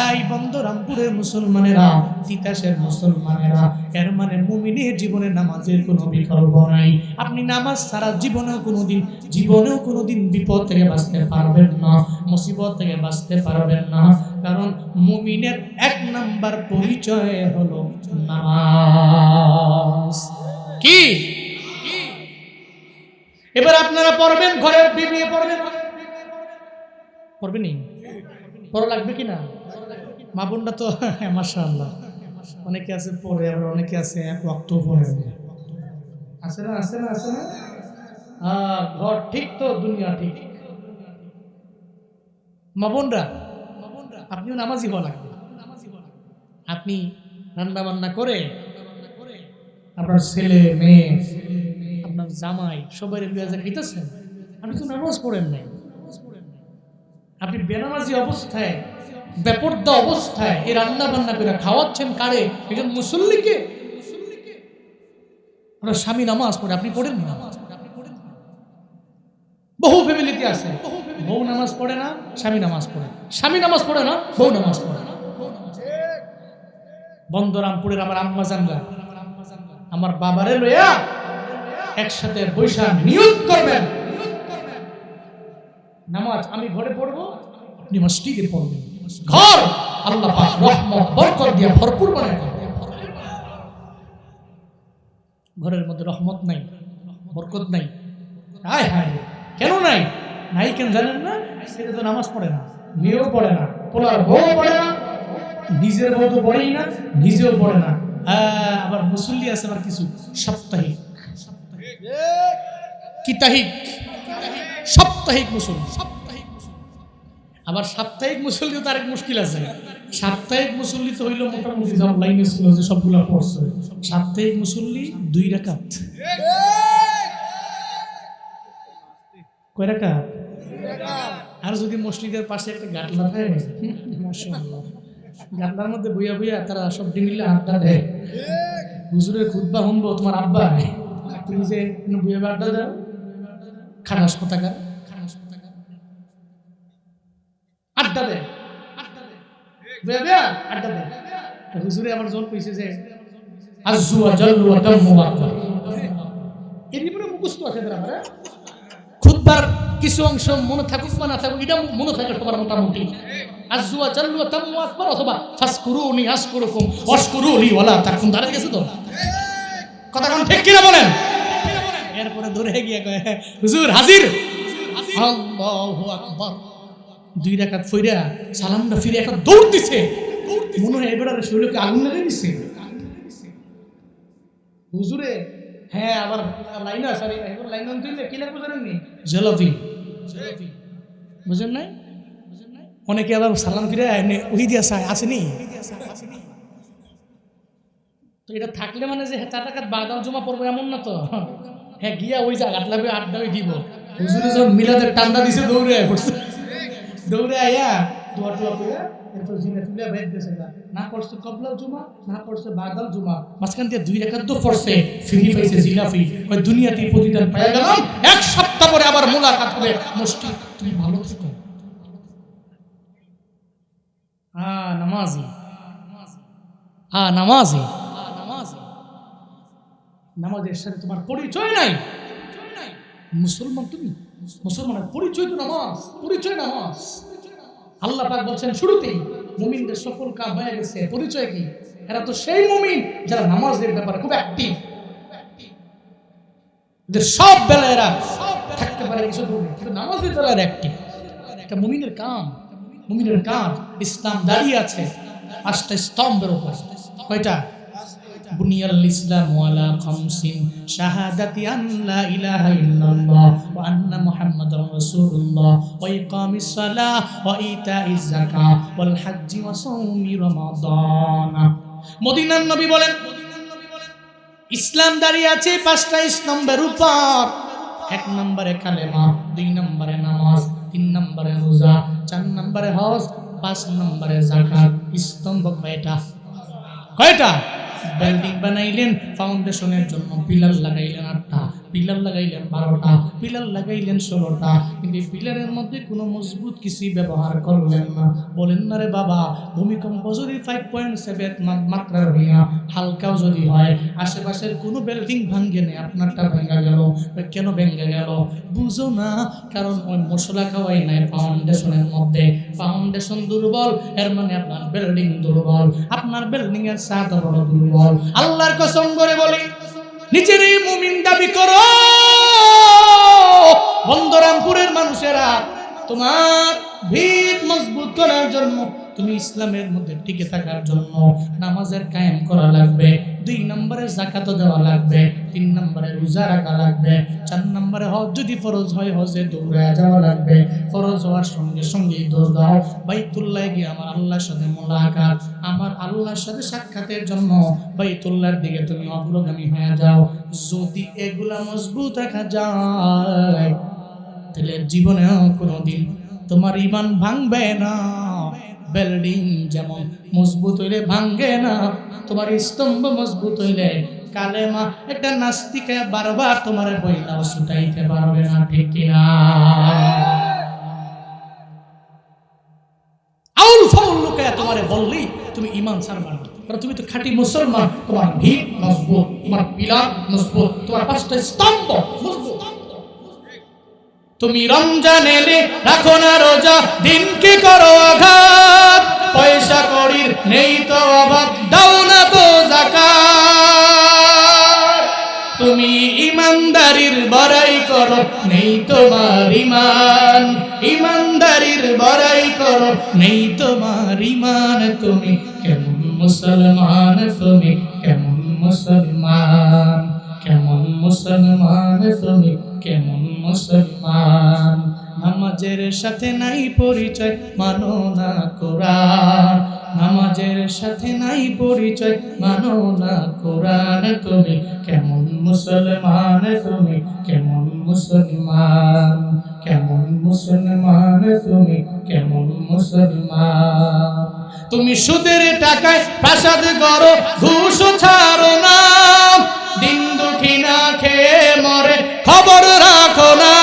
এই বন্দরামপুরের মুসলমানেরা, তিতাসের মুসলমানেরা, এর মানে মুমিনের জীবনে নামাজের কোনো বিকল্প নাই। আপনি নামাজ ছাড়া জীবনেও কোনোদিন বিপদ থেকে বাঁচতে পারবেন না, মুসিবত থেকে বাঁচতে পারবেন না। কারণ মুমিনের 1 নাম্বার পরিচয় হলো নামাজ। কি এবার আপনারা পড়বেন, ঘরে বিবিয়ে পড়বেন, পড়বেনি? পড়া লাগবে কিনা? মা বোনটা তো মাশাআল্লাহ অনেকে আছে পড়ে, আবার অনেকে আছে এক ওয়াক্ত পড়ে। আছে না? ঘর ঠিক তো দুনিয়া ঠিক। মা বোনরা, আপনিও নামাজি হওয়া লাগবে। আপনি রান্না বান্না করে আপনার ছেলে মেয়ে, আপনার জামাই সবাই খাইতেছেন, আপনি তো নামাজ পড়েন নাই। আপনি বেনামাজি অবস্থায়, বেপরদা অবস্থায় এই রান্না বান্না করে খাওয়াচ্ছেন কারে? একজন মুসল্লিকে। আপনার স্বামী নামাজ পড়ে, আপনি পড়েন না। বহু ফ্যামিলিতে আছে, বউ নামাজ পড়ে না, স্বামী নামাজ পড়ে, স্বামী নামাজ পড়ে না, বউ নামাজ পড়ে না। বন্দরামপুরের আমার আম্মা জানরা আমার বাবারে লইয়া একসাথে বৈশা নিয়ত করবেন, নামাজ আমি ঘরে পড়বো, আপনি মসজিদে পড়বেন। ঘর আল্লাহ পাক রহমত বরকত দিয়ে ভরপুর বানায়। ঘরের মধ্যে রহমত নাই, বরকত নাই। হায় হায়, কেন নাই? নাই কেন জানেন না? ছেলে তো নামাজ পড়ে না, মেয়েও পড়ে না, পোলার বউ পড়ে না, নিজের বউ তো পড়েই না, নিজেও পড়ে না। আবার মুসল্লি আছে আবার কিছু সাপ্তাহিক, সাপ্তাহিক মুসল্লি। আবার সাপ্তাহিক মুসল্লি তো আরেক মুশকিল আছে। সাপ্তাহিক মুসল্লি তো হইলো মোটামুটি সব লাইনে ছিল যে সবগুলো পড়ছে। সাপ্তাহিক মুসল্লি 2 রাকাত। কয় রাকাত? আর যদি মসজিদের পাশে একটা গাটলা থাকে, মাশাআল্লাহ, গাটলার মধ্যে বইয়া বইয়া তারা সব ডিমিলে আড্ডা দেয়। হুজুরের খুতবা শুনবো তোমার আব্বা, তুমি যে বইয়া আড্ডা দাও, খানাস পতাকা আড্ডা দেয়, আড্ডা দেয়। হুজুরে আমার জোর কইছে যে আযু ওয়া জাল্লু ওয়া দাম্মু আকবার, এর ভিতরে মুখস্থ আছে আমার। খুতবার কিছু অংশ মনে থাকুক বা না থাকুক, এটা মনে থাকে সবার মোটামুটি। আযু ওয়া জাল্লু ওয়া দাম্মু আকবার অথবা ফাসকুরুনি আশকুরুকুম ওয়াশকুরুলি ওয়ালা তাকুন, দাঁড়িয়ে গেছে তো কথা কোন ঠিক কিনা বলেন? এরপরে দৌড়ে গিয়ে কয় হুজুর হাজির, আল্লাহু আকবার। 2 রাকাত ফইরা সালামটা ফিরে একটা দৌড় দিছে, মনে হয় এবারে শরীরকে আগুন লাগিয়ে দিছে হুজুরে। হ্যাঁ, আবার লাইন আছে, এবার লাইন তুললে কি লাগবে জানেন নি? জলফি, বুঝেন নাই? অনেকে আবার সালাম ফিরে ওই দিয়া আসেনি তো, এটা থাকলে মানে যে 4 টাকার বাদাম জমা পড়বো এমন না তো। হ্যাঁ, গিয়া ওই জায়গা লাগবে আড্ডা ওই দিব। হুজুরে যখন মিলাদের টান্ডা দিছে দৌড়ে পড়ছে, দৌড়ে আয়া দোয়া টোয়া করে এরপর জিনে তুলে বের দিয়েছে। না পড়ছে কবলাল জুমা, না পড়ছে বাদাল জুমা, মাঝখান দিয়ে 2 রাকাত তো পড়ছে, ফ্রি পাইছে জিলাফি। ওই দুনিয়াতে প্রতিদান পেয়ে গেলাম। 1 সপ্তাহ পরে আবার মোলাকাত হবে। মুশকিল, তুমি ভালো থেকো। নামাজি, নামাজি, নামাজের সাথে তোমার পরিচয় নাই। মুসলমান তুমি, মুসলমানের পরিচয় তো নামাজ, পরিচয় নামাজ। আল্লাহ পাক বলছেন শুরুতেই মুমিনদের সফল কাম হয়ে গেছে। পরিচয় কি? এরা তো সেই মুমিন যারা নামাজের ব্যাপারে খুব অ্যাক্টিভ। সব বেলায় এরা থাকতে পারে কিছু দূরে, কিন্তু নামাজের বেলায় অ্যাক্টিভ। এটা মুমিনের কাম, মুমিনের কাজ। ইসলাম দাঁড়িয়ে আছে 5টা স্তম্ভের উপর। কয়টা? বুনিয়াল ইসলাম আলা খামসিন শাহাদাতি আন লা ইলাহা ইল্লাল্লাহ ওয়া আন্না মুহাম্মাদার রাসূলুল্লাহ ওয়া ইকামিস সালাহ ওয়া ইতাইজ যাকাত ওয়াল হজ্জি ওয়া সাওমি রমাদান। মদিনার নবী বলেন ইসলাম দাঁড়িয়ে আছে 5টা স্তম্ভের উপর। এক নম্বরে কালেমা, 2 নম্বরে নামাজ, 3 নম্বরে রোজা, 4 নম্বরে হজ, 5 নম্বরে যাকাত। স্তম্ভ কয়টা? বিল্ডিং বানাইলেন, ফাউন্ডেশনের জন্য পিলার লাগাইলেন 8টা, পিলার লাগাইলেন 12টা, পিলার লাগাইলেন 16টা, কিন্তু পিলারের মধ্যে কোনো মজবুত কিছুই ব্যবহার করলেন না। বলেন না রে বাবা, ভূমিকম্প যদি 5.7 মাত্রার হইয়া হালকাও যদি হয়, আশেপাশের কোনো বিল্ডিং ভাঙ্গে নেই, আপনারটা ভেঙে গেল। কেন ভেঙে গেল বুঝো না? কারণ ওই মশলা খাওয়াই নাই ফাউন্ডেশনের মধ্যে। ফাউন্ডেশন দুর্বল, এর মানে আপনার বিল্ডিং দুর্বল, আপনার বিল্ডিং এর ছাদ বড় দুর্বল। আল্লাহর কসম করে বলি, নিজেরই মুমিন দাবি করো। বন্দরামপুরের মানুষেরা, তোমার ভিত মজবুত করার জন্য, তুমি ইসলামের মধ্যে টিকে থাকার জন্য নামাজের কায়েম করা লাগবে, 2 নম্বরে যাকাত দেওয়া লাগবে, 3 নম্বরে রোজা রাখা লাগবে, 4 নম্বরে হজ যদি ফরজ হয় হজে দৌড়ে যাওয়া লাগবে, ফরজ হওয়ার সঙ্গে সঙ্গেই দৌড় দাও বাইতুল্লাহ গিয়ে আমার আল্লাহর সাথে মোলাকাত, আমার আল্লাহর সাথে সাক্ষাতের জন্য বাইতুল্লাহর দিকে তুমি অগ্রগামী হয়ে যাও। যদি এগুলা মজবুত রাখা যায়, তাহলে জীবনেও কোনোদিন তোমার ঈমান ভাঙবে না। বিল্ডিং যেমন মজবুত হইলে ভাঙ্গে না, তোমার স্তম্ভ মজবুত হইলে কালেমা একটা নাস্তিকে বারবার তোমার বইলাও ছুটাইতে পারবে না, ঠিক কিনা? আউল ফাউল লোকে তোমারে বললি তুমি ঈমান ছাড়বা না, কারণ তুমি তো খাঁটি মুসলমান। তোমার ভিত মজবুত, তোমার পিলার মজবুত, তোমার 5টা স্তম্ভ মজবুত। তুমি রমজান এলে রাখো না রোজা, দিন কি করো আঘাত, পয়সা কড়ির নেই তো অভাব, দাও না তো যাকাত। তুমি ইমানদারির বড়াই করো, নেই তোমার ঈমান, ইমানদারির বড়াই করো, নেই তোমার ঈমান। তুমি কেমন মুসলমান, তুমি কেমন মুসলমান, কেমন মুসলমান, তুমি কেমন মুসলমান। নামাজের সাথে নাই পরিচয়, মানো না কোরআন, নামাজের সাথে নাই পরিচয়, মানো না কোরআন। তুমি কেমন মুসলমান, তুমি কেমন মুসলমান, কেমন মুসলমান, তুমি কেমন মুসলমান। তুমি সুদের টাকায় প্রাসাদ করো, ঘুষ ছাড়ো না, দিন দুঃখী না খেয়ে মরে খবর রাখো না।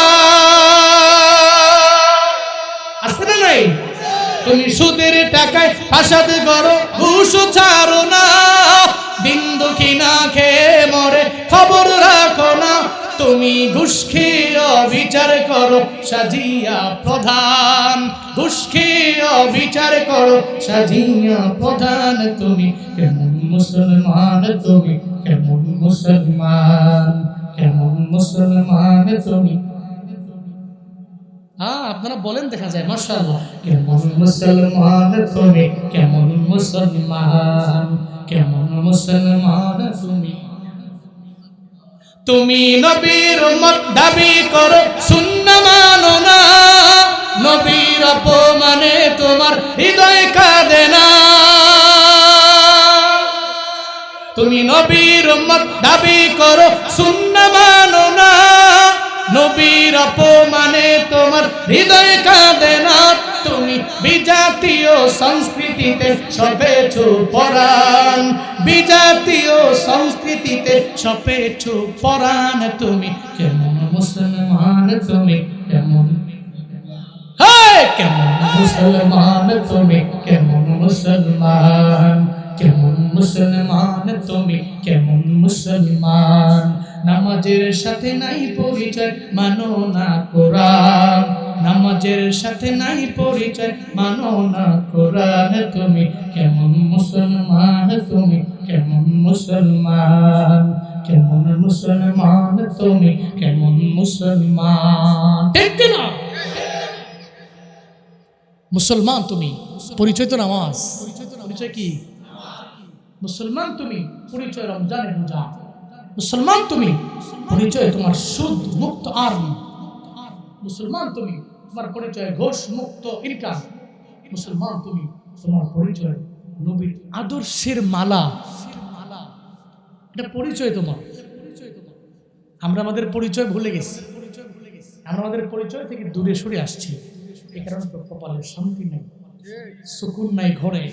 আসছে না নাই? তুমি সুদের টাকায় প্রাসাদ করো, ঘুষ ছাড়ো না, দিন দুঃখী না খেয়ে মরে খবর রাখো না। তুমি ঘুষ খেয়ে বিচার করো সাজিয়া প্রধান, ঘুষ খেয়ে বিচার করো সাজিয়া প্রধান। তুমি কেমন মুসলমান, তুমি কেমন মুসলমান, কেমন মুসলমান, তুমি। আপনারা বলেন, দেখা যায় মাশাআল্লাহ। কেমন মুসলমান তুমি, কেমন মুসলমান, কেমন মুসলমান তুমি। তুমি নবীর উম্মত দাবি করো, সুন্নাহ মানো না, নবীর অপমানে তোমার হৃদয় কাঁদে না। তুমি নবীর উম্মত দাবি করো, সুন্নাহ মানো না, নবীর অপমানে তোমার হৃদয় কাঁদে না। তুমি বিজাতীয় সংস্কৃতিতে সপেছো পরাণ, বিজাতীয় সংস্কৃতিতে সপেছো পরাণ। তুমি কেমন মুসলমান, তুমি কেমন, কেমন মুসলমান, তুমি কেমন মুসলমান, কেমন মুসলমান, তুমি কেমন মুসলমান। নামাজের সাথে নাই পরিচয়, মানো না কোরআন, নামাজের সাথে নাই পরিচয়, মানো না কোরআন। তুমি কেমন মুসলমান, তুমি কেমন মুসলমান, কেমন মুসলমান, তুমি কেমন মুসলমান। ঠিক না? মুসলমান তুমি, পরিচয় তো নামাজ, পরিচয় কি? মুসলমান তুমি, পরিচয় রমজানের রোজা। মুসলমান তুমি, পরিচয় তোমার সুদ মুক্ত আর্ন। মুসলমান তুমি, তোমার পরিচয় ঘোষ মুক্ত ইনকাম। মুসলমান তুমি, তোমার পরিচয় নবীর আদর্শের মালা। এটা পরিচয় তোমার। আমরা আমাদের পরিচয় ভুলে গেছি। আমরা আমাদের পরিচয় থেকে দূরে সরে আসছি, এই কারণে তো কপালের শান্তি নেই, সুকুন নাই, ঘরে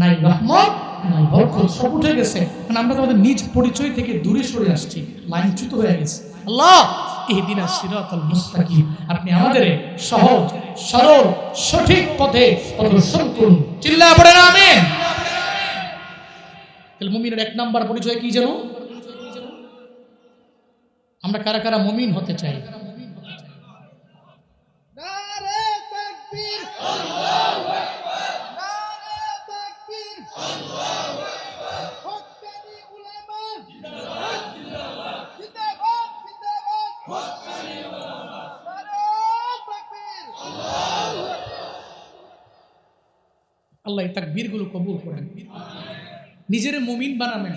নাই রহমত, নাই বরকত, সব উঠে গেছে। কারণ আমরা তো আমাদের নিজ পরিচয় থেকে দূরে সরে আসছি, লাইনচ্যুত হয়ে গেছে। আল্লাহ ইহদিনাস সিরাতাল মুস্তাকিম, আপনি আমাদের সহজ সরল সঠিক পথে প্রদর্শন করুন। চিল্লায়ে পড়েন আমিন। তাহলে মুমিনের এক নাম্বার পরিচয় কি জানো? আমরা কারা কারা মুমিন হতে চাই? নারে তাকবীর, আল্লাহু আকবার, নারে তাকবীর, আল্লাহু আকবার, হক্কানি উলামা জিন্দাবাদ জিন্দাবাদ, জিন্দাবাদ জিন্দাবাদ, হক্কানি উলামা, নারে তাকবীর, আল্লাহু আকবার। আল্লাহ এই তাকবীরগুলো কবুল করেন। নিজের মুমিন বানাবেন।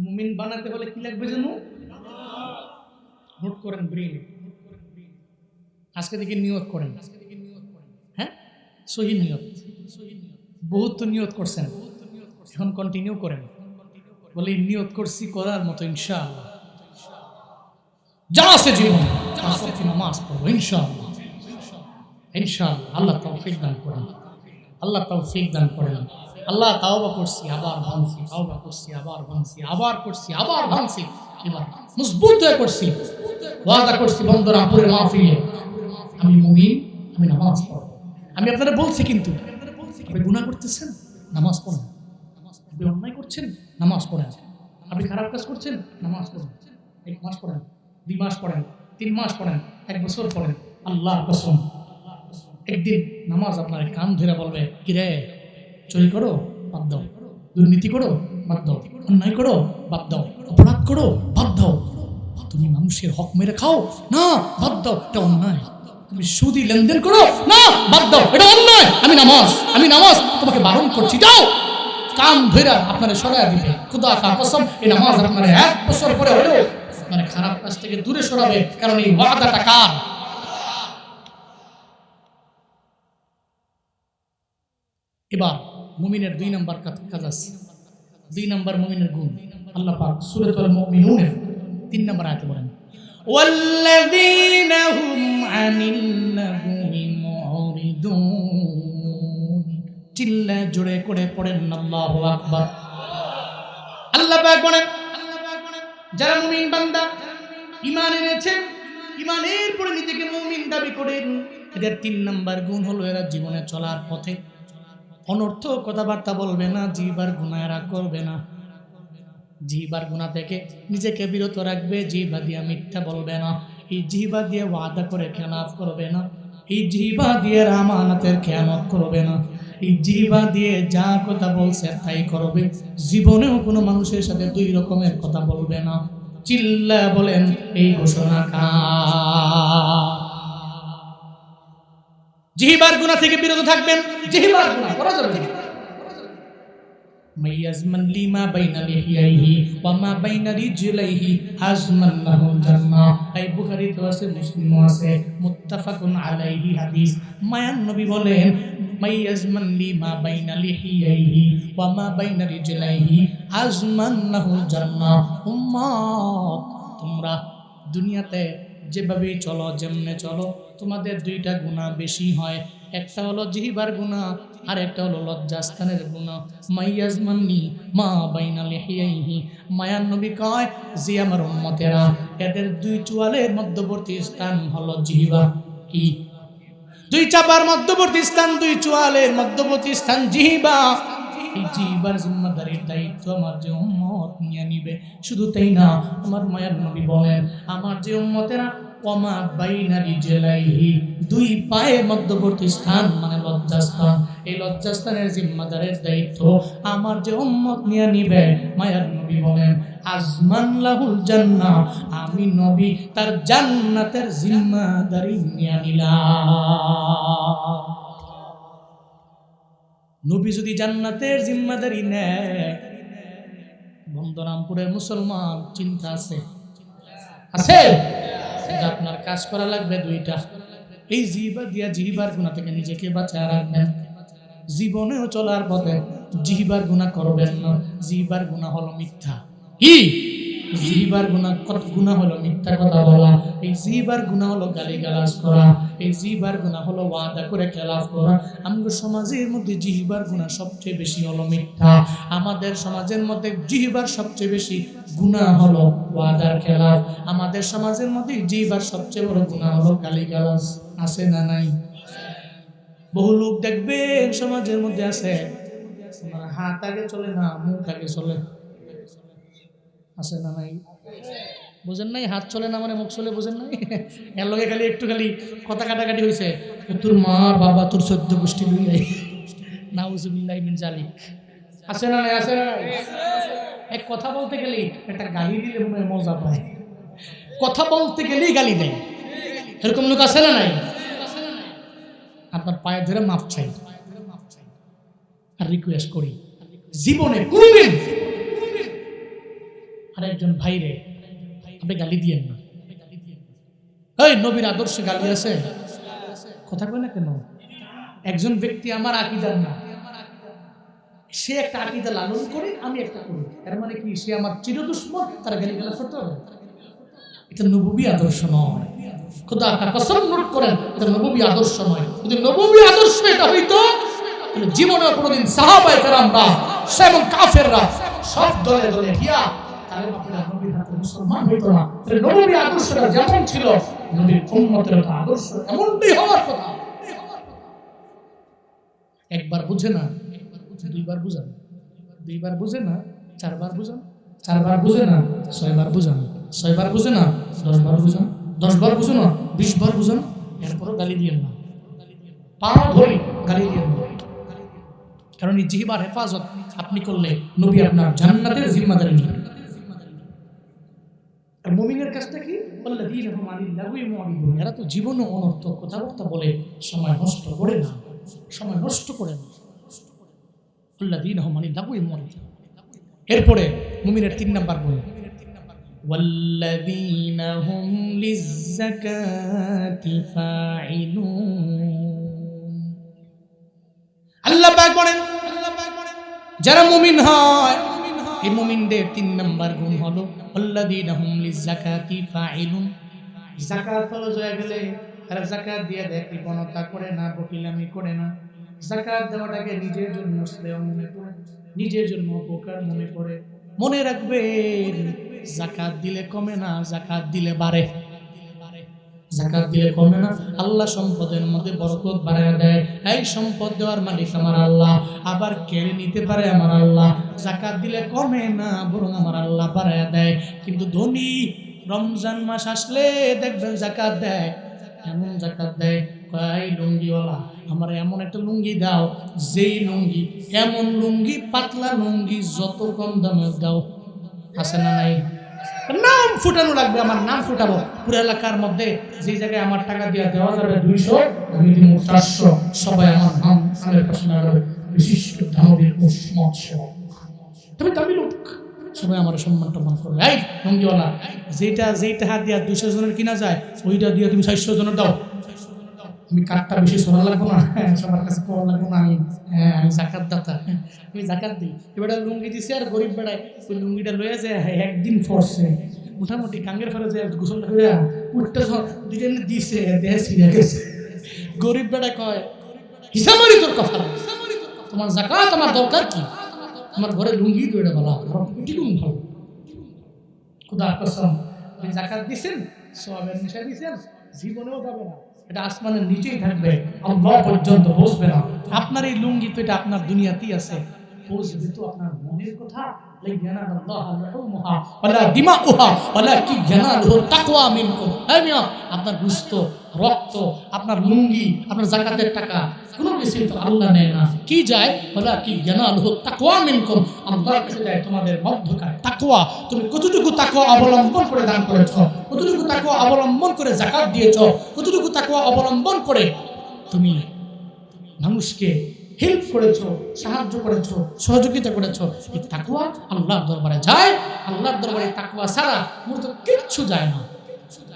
মুমিন বানাতে হলে কি লাগবে জানো? নোট করেন, ব্রেইনে আজকে থেকে নিয়ত করেন। হ্যাঁ, সহি নিয়ত। বহুত তো নিয়ত করছেন, এখন কন্টিনিউ করেন। বলে নিয়ত করছি করার মতো ইনশাআল্লাহ যা আছে জীবন নামাজ পড়বো ইনশাআল্লাহ। ইনশাআল্লাহ আল্লাহ তৌফিক দান করেন, আল্লাহ তৌফিক দান করেন। আল্লাহ তাওবা করছি আবার ভাঙছি, তাওবা করছি আবার ভাঙছি, আবার করছি আবার ভাঙছি, এবার মজবুত হয়ে করছি, ওয়াদা করছি বন্দরামপুরের মাহফিলে আমি মুমিন, আমি নামাজ পড়ব। আমি আপনারা বলছি কিন্তু আপনি গুনাহ করতেছেন, নামাজ পড়েন। আপনি অন্যায় করছেন, নামাজ পড়েন। আপনি খারাপ কাজ করছেন, নামাজ পড়েন। 1 মাস পড়েন, 2 মাস পড়েন, 3 মাস পড়েন, 1 বছর পড়েন। আল্লাহর কসম একদিন নামাজ আপনার কান ধরে বলবে, কিরে চুরি করো বাদ দাও, দুর্নীতি করো বাদ দাও, অন্যায় করো বাদ দাও, অপরাধ করো বাদ দাও, তুমি মানুষের হক মেরে খাও না বাদ দাও, এটা অন্যায়। তুমি সুদি লেনদেন করো না বাদ দাও, এটা অন্যায়। আমি নামাজ তোমাকে বারণ করছি, যাও। কান ধরে আপনারা সরাইয়া দিবে। খুদা কা কসম এই নামাজ আপনারা 1 বছর পরে হলেও মানে খারাপ কাজ থেকে দূরে সরাবে, কারণ এই ওয়াদাটা কার? এবার মুমিনের 2 নাম্বার কাজ আছে, 2 নাম্বার মুমিনের গুণ। আল্লাহ পাক সূরাতুল মুমিনুনের 3 নাম্বার আয়াতে বলেন, ওয়াল্লাযীনা হুম আনিল লাগুই মুরিদুন। চিল্লা জোরে করে পড়েন আল্লাহু আকবার। আল্লাহ পাক বলেন, যারা মুমিন বান্দা ঈমান এনেছে, ঈমানের পরে নিজেকে মুমিন দাবি করেন, এদের 3 নাম্বার গুণ হলো এরা জীবনে চলার পথে অনর্থ কথাবার্তা বলবে না, জিহ্বার গুনাহ এরা করবে না। জিহ্বার গুনাহ থেকে নিজেকে বিরত রাখবে, জিহ্বা দিয়ে মিথ্যা বলবে না, এই জিহ্বা দিয়ে ওয়াদা করে খেলাফ করবে না, এই জিহ্বা দিয়ে আমানতের খেয়ানত করবে না, এই জিহ্বা দিয়ে যা কথা বলছে তাই করবে। জীবনেও কোনো মানুষের সাথে 2 রকমের কথা বলবে না। চিল্লা বলেন এই ঘোষণা কার? জিহ্বার গুনাহ থেকে বিরত থাকবেন। জিহ্বার গুনাহ করা যাবে না। মাইয়াজমান লিমা বাইনা লিহিয়াইহি ওয়া মা বাইনা রিজলাইহি আজমান লাহুল জান্নাহ। এই বুখারীতে আছে, মুসলিমও আছে, মুত্তাফাকুন আলাইহি হাদিস। মায়ান নবী বলেন, মাইয়াজমান লিমা বাইনা লিহিয়াইহি ওয়া মা বাইনা রিজলাইহি আজমান লাহুল জান্নাহ। উম্মত, তোমরা দুনিয়াতে যেভাবে চলো, যেমনে চলো, তোমাদের 2টা গুনাহ বেশি হয়। একটা হলো জিহ্বার গুনাহ, আর একটা হলো লজ্জাস্থানের গুনাহ। মাইয়াজমানি মা বাইনা লিহিয়াইহি, মায়ান নবী কয় যে আমার উম্মতেরা, এদের 2 চুয়ালের মধ্যবর্তী স্থান হলো জিহ্বা। কি? 2 চাপার মধ্যবর্তী স্থান, 2 চুয়ালের মধ্যবর্তী স্থান জিহ্বা। এই জিহ্বার জিম্মাদারির দায়িত্ব আমার যে উম্মত নিয়ে নিবে। শুধু তাই না, আমার মায়ার নবী বলেন, আমার যে উম্মতেরা ওয়ামা বাইনা রিজলাইহি, 2 পায়ের মধ্যবর্তী স্থান মানে লজ্জাস্থান, এই লজ্জাস্থানের জিম্মাদারের দায়িত্ব আমার যে উম্মত নিয়ে নিবে, মায়ার নবী বলেন আজমান লাহুল জান্নাহ, আমি নবী তার জান্নাতের জিম্মাদারি নিয়ে নিলাম। নবী যদি জান্নাতের জিম্মাদারি নেয়, বন্দরামপুরের মুসলমান চিন্তা আছে? আপনার কাজ করা লাগবে 2টা। এই জিহ্বা দিয়া জিহ্বার গুনাহ থেকে নিজেকে বাঁচায় রাখবেন। জীবনেও চলার পথে জিহ্বার গুনাহ করবেন না। জিহ্বার গুনাহ হলো মিথ্যা। কি? জিহ্বার গুনাহ, কত গুনাহ হলো মিথ্যা কথা বলা, এই জিহ্বার গুনাহ হলো গালিগালাজ করা, এই জিহ্বার গুনাহ হলো ওয়াদা করে খেলাফ করা। আমাদের সমাজের মধ্যে জিহ্বার গুনাহ সবচেয়ে বেশি হলো মিথ্যা। আমাদের সমাজের মধ্যে জিহ্বার সবচেয়ে বেশি গুনাহ হলো ওয়াদার খেলাফ। আমাদের সমাজের মধ্যে জিহ্বার সবচেয়ে বড় গুনাহ হলো গালিগালাজ। আছে না নাই? বহু লোক দেখবেন সমাজের মধ্যে আছে, তোমার হাত আগে চলে না, মুখ আগে চলে। আছে না নাই? বুঝেন নাই? হাত চলে না মানে মুখ চলে, বুঝেন নাই? এর লগে খালি একটু খালি কথা কাটাকাটি হয়েছে, তোর মা বাবা তোর 14 গোষ্ঠী লই নাই, নাউজুবিল্লাহি মিন জালিক। আছে না নাই? আছে না নাই? এক কথা বলতে গেলেই একটা গালি দিলে মনে হয় মজা পায়, কথা বলতে গেলেই গালি দেয়। এরকম লোক আছে না নাই? আপনার পায়ে ধরে মাফ চাই আর রিকোয়েস্ট করি, জীবনে কোনদিন আরেকজন ভাইরে আপনি গালি দিয়েন না। এই নবীর আদর্শে গালি আছে, কথা কয় না কেন? একজন ব্যক্তি আমার আকীদার না, সে একটা আকীদা লালন করে, আমি একটা করি, এর মানে কি সে আমার চিরদুশ্মন, তার গালি গালাজ করতে হবে? এটা নববী আদর্শ নয়। খোদা কা কসম নোট করেন, এটা নববী আদর্শ নয়। যদি নববী আদর্শ এটা হইতো তাহলে জীবনে কোনোদিন সাহাবায়ে কেরামরা এবং কাফেররা সব দলে দলে গিয়া কালেমা পড়ে নবীর হাতে মুসলমান হইতো না। তাহলে নববী আদর্শটা যেমন ছিল, নবীর উম্মতের আদর্শ এমনটাই হওয়ার কথা। একবার বুঝে না, দুইবার বুঝান, দুইবার বুঝে না, চারবার বুঝান, চারবার বুঝে না, ছয়বার বুঝান, ছয়বার বুঝে না, 10 বার বুঝান, 10 বার বুঝে না, 20 বার বুঝান, এরপরও গালি দিয়েন না, পা ধরে গালি দিয়েন না। কারণ এই জিহ্বার হেফাজত আপনি করলে নবী আপনার জান্নাতের জিম্মাদারি নেবেন। আর মুমিনের কাজটা কি? আল্লাযীনা হুম আনিল লাগwi মুরিদুন, এরা তো জীবনে অনর্থক কথাবার্তা বলে সময় নষ্ট করে না, সময় নষ্ট করে না। আল্লাযীনা হুম আনিল লাগwi মুরিদুন। এরপরে মুমিনের 3 নাম্বার গুণ, ওয়াল্লাযীনা হুম লিয-যাকাতি ফাঈলুন। আল্লাহ পাক বলেন যারা মুমিন হয়, এই মুমিনদের 3 নাম্বার গুণ হলো আল্লাযীনা হুম লিয-যাকাতি ফাঈলুন। যাকাত হলো জয় গেলে তারা যাকাত দিয়ে দেয়, কৃপণতা করে না, বকিলামি করে না। যাকাত দেওয়াটাকে নিজের জন্য শ্রেয় মনে করে, নিজের জন্য উপকার মনে করে। মনে রাখবেন যাকাত দিলে কমে না, যাকাত দিলে বাড়ে। যাকাত দিলে কমে না, আল্লাহ সম্পদের মধ্যে বরকত বাড়ায় দেয়। এই সম্পদ দেওয়ার মালিক আমার আল্লাহ, আবার কেড়ে নিতে পারে আমার আল্লাহ। যাকাত দিলে কমে না, বরং আমার আল্লাহ বাড়ায় দেয়। কিন্তু ধনী রমজান মাস আসলে দেখবেন যাকাত দেয়, এমন যাকাত দেয়, কয় লুঙ্গিওয়ালা আমার এমন একটা লুঙ্গি দাও, যেই লুঙ্গি, এমন লুঙ্গি, পাতলা লুঙ্গি যত কম দামে দাও। আছে না নাই? নাম ফুটানো লাগবে, আমার নাম ফুটাবো পুরো এলাকার মধ্যে। যে জায়গায় আমার টাকা দিয়ে দেওয়া যাবে 200, আমি দিব 400, সবাই আমার নাম সামনের পাশে লাগাবে, বিশিষ্ট দানবীর উসমান শাহ। তুমি দামি লোক, সবাই আমার সম্মান টম্মান করবে। এই লুঙ্গিওয়ালা, যেটা হাত দিয়ে 200 জনের কিনা যায়, ওইটা দিয়ে তুমি 400 জনের দাও। আমি কাঠটা বেশি সোনা লাগবো না, সবার কাছে পাওয়া লাগবো না, আমি আমি জাকাত দাতা, আমি জাকাত দিই। এবার লুঙ্গি দিছে আর গরিব বেড়ায় ওই লুঙ্গিটা লয়ে যায়, একদিন পরছে মোটামুটি কাঙ্গের ফেলে যায়, গোসলটা করে উঠতে দুজন দিছে, দেহে ছিঁড়ে গেছে। গরিব বেড়ায় কয় হিসামারি তোর কথা, তোমার জাকাত আমার দরকার কি? আমার ঘরে লুঙ্গি তো এটা বলা টিকুন ভালো। খুদার কসম, আপনি জাকাত দিছেন, সওয়াবের নেশা দিছেন, জীবনেও যাবে না, এটা আসমানের নিচেই থাকবে, আল্লাহ পর্যন্ত পৌঁছবে না। আপনার এই লুঙ্গি তো এটা আপনার দুনিয়াতেই আছে, পৌঁছবে তো আপনার মনের কথা। আপনার গুস্ত, রক্ত, আপনার লুঙ্গি, আপনার যাকাতের টাকা কোনো কিছু তো আল্লাহ নেয় না। কি যায়? বলা কি ইয়ানালুহু তাকওয়া মিনকুম, আল্লাহর কাছে যায় তোমাদের মধ্যকার তাকওয়া। তুমি কতটুকু তাকওয়া অবলম্বন করে দান করেছো, কতটুকু তাকওয়া অবলম্বন করে যাকাত দিয়েছো, কতটুকু তাকওয়া অবলম্বন করে তুমি মানুষকে হেল্প করেছো, সাহায্য করেছো, সহযোগিতা করেছো। এই তাকওয়া আল্লাহর দরবারে যায়। আল্লাহর দরবারে তাকওয়া ছাড়া মূলত কিচ্ছু যায় না।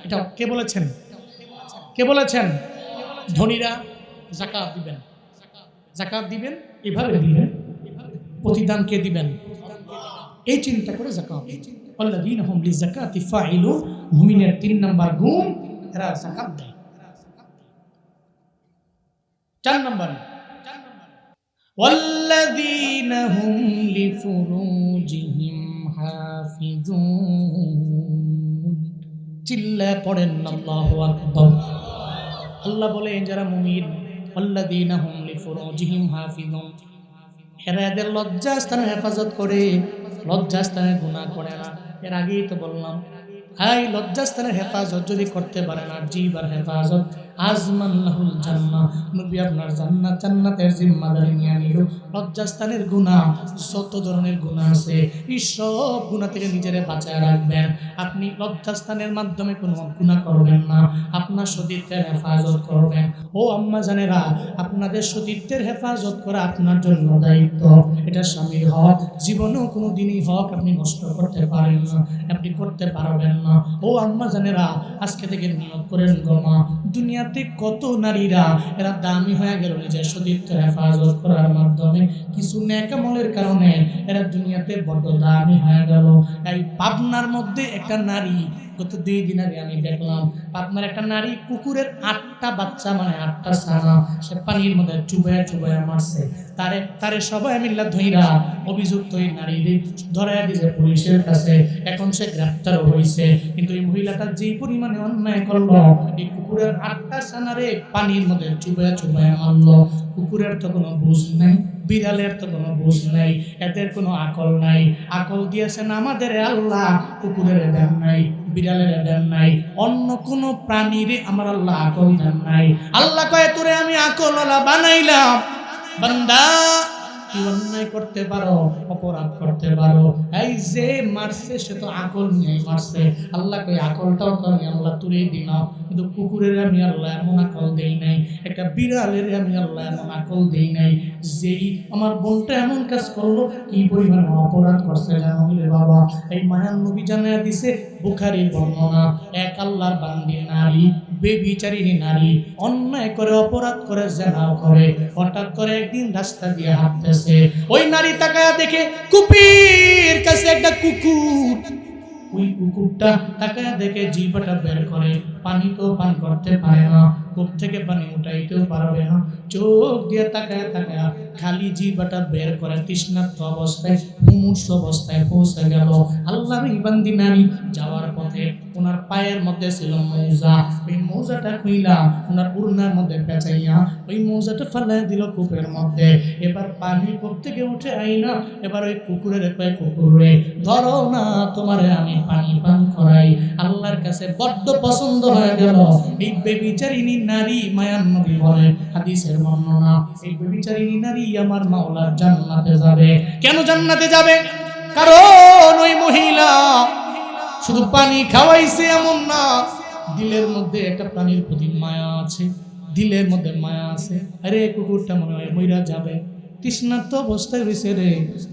এটা কে বলেছেন? কে বলেছেন? ধনীরা যাকাত দিবেন, যাকাত দিবেন, এভাবে দিবেন, প্রতিদান কে দিবেন, এই চিন্তা করে যাকাত। আল্লাযীনা হুম লিযাকাতি ফাইলুন, মুমিনের 3 নাম্বার গুণ এরা যাকাত দেয়। 4 নাম্বার ওয়াল্লাযীনা হুম লিফুরুজিহিম হাফিজুন। চিল্লা পড়েন আল্লাহু আকবার। আল্লাহ বলেন যারা মুমিন, ওয়াল্লাযীনা হুম লিফুরুজিহিম হাফিজুন, এরা এদের লজ্জাস্থানের হেফাজত করে, লজ্জাস্থানের গুনাহ করে না। এর আগেই তো বললাম, এই লজ্জাস্থানের হেফাজত যদি করতে পারে না, জিবার হেফাজত, আজমাল্লাহুল জান্নাহ, নবী আপনার জান্নাতের জিম্মাদারি নিয়ে নিল। লজ্জাস্থানের গুনাহ, যত ধরনের গুনাহ আছে এই সব গুনাহ থেকে নিজেরে বাঁচায় রাখবেন। আপনি লজ্জাস্থানের মাধ্যমে কোনো গুনাহ করবেন না, আপনার সতীত্বের হেফাজত করবেন। ও আম্মা জানেরা, আপনাদের সতীত্বের হেফাজত করা আপনার জন্য দায়িত্ব। এটা স্বামীর হক, জীবনেও কোনো দিনই হক আপনি নষ্ট করতে পারেন না, আপনি করতে পারবেন না। ও আম্মা জানেরা, আজকে থেকে নিয়ত করেন গো মা, দুনিয়াতে কত নারীরা এরা দামি হয়ে গেল নিজের সতীত্বের হেফাজত করার মাধ্যমে, কিছু নেক আমলের কারণে এরা দুনিয়াতে বড় দামি হয়ে গেল। এই পাবনার মধ্যে একটা নারী, গত 2 দিন আগে আমি দেখলাম, পাবনার একটা নারী কুকুরের 8টা বাচ্চা মানে 8টা ছানা সে পানির মধ্যে চুবায়া চুবায়া মারছে। তারে সবাই মিল্লা ধইরা অভিযুক্ত এই নারীরে ধরায়া দিয়েছে পুলিশের কাছে। এখন সে গ্রেফতার হয়েছে। কিন্তু এই মহিলাটা যেই পরিমাণে অন্যায় করলো, এই কুকুরের 8টা ছানারে পানির মধ্যে চুবায়া চুবায়া মারলো। কুকুরের তো কোনো বুঝ নেই, বিড়ালের তো কোনো বুঝ নাই, এদের কোনো আকল নাই। আকল দিয়েছেন আমাদের আল্লাহ, কুকুরের দেন নাই, বিড়ালের দেন নাই, অন্য কোন প্রাণীর আমার আল্লাহ আকল দেন নাই। আল্লাহ কয় তোরে আমি আকলওয়ালা বানাইলাম, বান্দা কি অন্যায় করতে পারো, অপরাধ করতে পারো। এই যে মারছে সে তো আকল নিয়ে মারছে। আল্লাহ কই আকলটাও তো আমি আল্লাহ তুলে দিলাম, কিন্তু কুকুরের আমি আল্লাহ এমন আকল দেই নাই, একটা বিড়ালের আমি আল্লাহ এমন আকল দেই নাই। যেই আমার বোনটা এমন কাজ করলো, কি পরিমাণ অপরাধ করছে জানো রে বাবা। এই মায়ান নবী জানায়া দিছে, বুখারীর বর্ণনা, এক আল্লাহর বান্দি নারী, বেবিচারিণী নারী, অন্যায় করে অপরাধ করে জেনাও করে, হঠাৎ করে একদিন রাস্তা দিয়ে হাঁটতেছে, ওই নারী তাকায়া দেখে কুপির কাছে একটা কুকুর। ওই কুকুরটা তাকায়া দেখে জিহ্বাটা বের করে, পানি তো পান করতে পারে না, কূপ থেকে পানি উঠাইতেও পারবে না, চোখ দিয়ে তাকায়া তাকায়া খালি জিহ্বাটা বের করে তৃষ্ণার্ত অবস্থায়, মুমূর্ষ অবস্থায় পৌঁছে গেল। আল্লাহর ইবান্দি নারী যাওয়ার পথে ওনার পায়ের মধ্যে ছিল মৌজা, ওই মৌজাটা খুইলা ওনার উড়নার মধ্যে পেঁচাইয়া ওই মৌজাটা ফেলাই দিল কূপের মধ্যে। এবার পানি কূপ থেকে উঠে আইনা এবার ওই কুকুরের কয়, কুকুরে ধরো না, তোমারে আমি পানি পান করাই। আল্লাহর কাছে বড্ড পছন্দ হয়ে গেল এই বেবিচারিণী নারী। মায়ান নবী বলেন, হাদিসের বর্ণনা, এই বেবিচারিণী নারী আমার মাওলার জান্নাতে যাবে। কেন জান্নাতে যাবে? কারণ ওই মহিলা শুধু পানি খাওয়াইছে এমন না, দিলের মধ্যে একটা প্রাণীর প্রতি মায়া আছে, দিলের মধ্যে মায়া আছে। আরে কুকুরটা মনে হয় মইরা যাবে, তৃষ্ণার্ত অবস্থায় রয়েছে রে,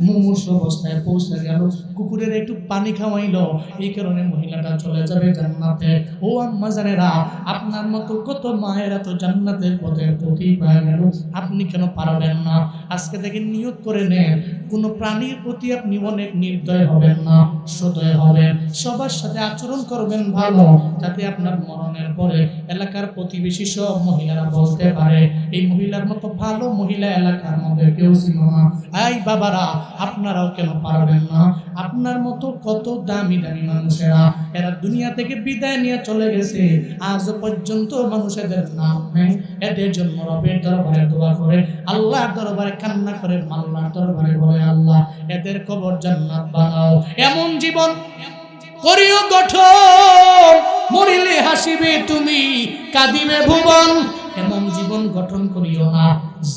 মুমূর্ষ অবস্থায় পৌঁছে গেল, কুকুরের একটু পানি খাওয়াইলো, এই কারণে মহিলাটা চলে যাবে জান্নাতে। ও আম্মা জানেরা, আপনার মতো কত মায়েরা তো জান্নাতের পথে প্রতি পায় গেল, আপনি কেন পারবেন না? আজকে থেকে নিয়ত করে নেন, কোনো প্রাণীর প্রতি আপনি অনেক নির্দয় হবেন না, সদয় হবেন, সবার সাথে আচরণ করবেন ভালো, যাতে আপনার মরণের পরে এলাকার প্রতিবেশী সব মহিলারা বলতে পারে এই মহিলার মতো ভালো মহিলা এলাকার মধ্যে কেউ ছিল না। এই বাবারা, আপনারাও কেন পারবেন না? আপনার মতো কত দামি দামি মানুষেরা এরা দুনিয়া থেকে বিদায় নিয়ে চলে গেছে, আজ পর্যন্ত মানুষেদের নাম নেই। এদের জন্য রবের দরবারে দোয়া করে, আল্লাহর দরবারে কান্না করে, আল্লাহর দরবারে বলে, আল্লাহ এদের কবর জান্নাত বানাও। এমন জীবন করিও গঠন, মরিলে হাসিবে তুমি, কাঁদিবে ভুবন। এমন জীবন গঠন করিও না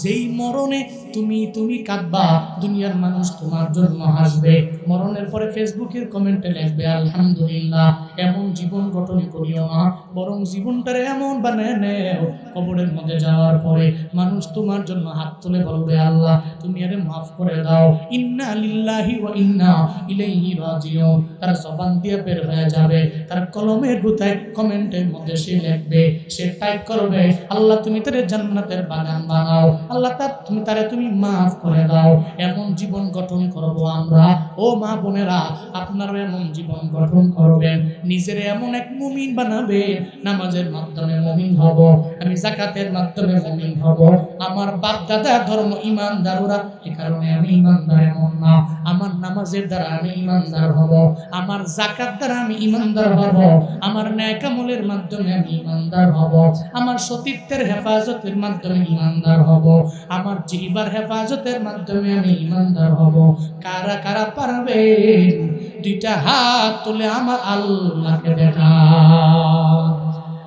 যেই মরণে তুমি কাঁদবা, দুনিয়ার মানুষ তোমার জন্য হাসবে, মরণের পরে ফেসবুকের কমেন্টে লিখবে আলহামদুলিল্লাহ। এমন জীবন গঠন করিও না, বরং জীবনটারে এমন বানায় নেও, কবরের মধ্যে যাওয়ার পরে মানুষ তোমার জন্য হাত তুলে বলবে, আল্লাহ তুমি আরে মাফ করে দাও, ইন্না লিল্লাহি ওয়া ইন্না ইলাইহি রাজিউন। তার জবান দিয়ে বের হয়ে যাবে, তার কলমের গুতায় কমেন্টের মধ্যে সে লিখবে, সে টাইপ করবে, আল্লাহ তুমি তারে জান্নাতের বাগান বানাও, আল্লাহ তুমি মাফ করে দাও। এমন জীবন গঠন করব আমরা। ও মা বোনেরা, আপনারা এমন জীবন গঠন করবেন, নিজের এমন এক মুমিন বানাবে, নামাজের মাধ্যমে মুমিন হব, আমি যাকাতের মাধ্যমে মুমিন হব। আমার বাপ দাদা ধর্ম ঈমানদার ওরা, এই কারণে আমি ঈমানদার এমন না। আমার নামাজের দ্বারা আমি ঈমানদার হব, আমার যাকাত দ্বারা আমি ঈমানদার হব, আমার নেক আমলের মাধ্যমে আমি ঈমানদার হব, আমার সতীত্বের হেফাজতের মাধ্যমে ঈমানদার হব, আমার জিহ্বার হেফাজতের মাধ্যমে আমি ঈমানদার হব। কারা কারা পারবে দুইটা হাত তুলে আমার আল্লাহকে দেখা।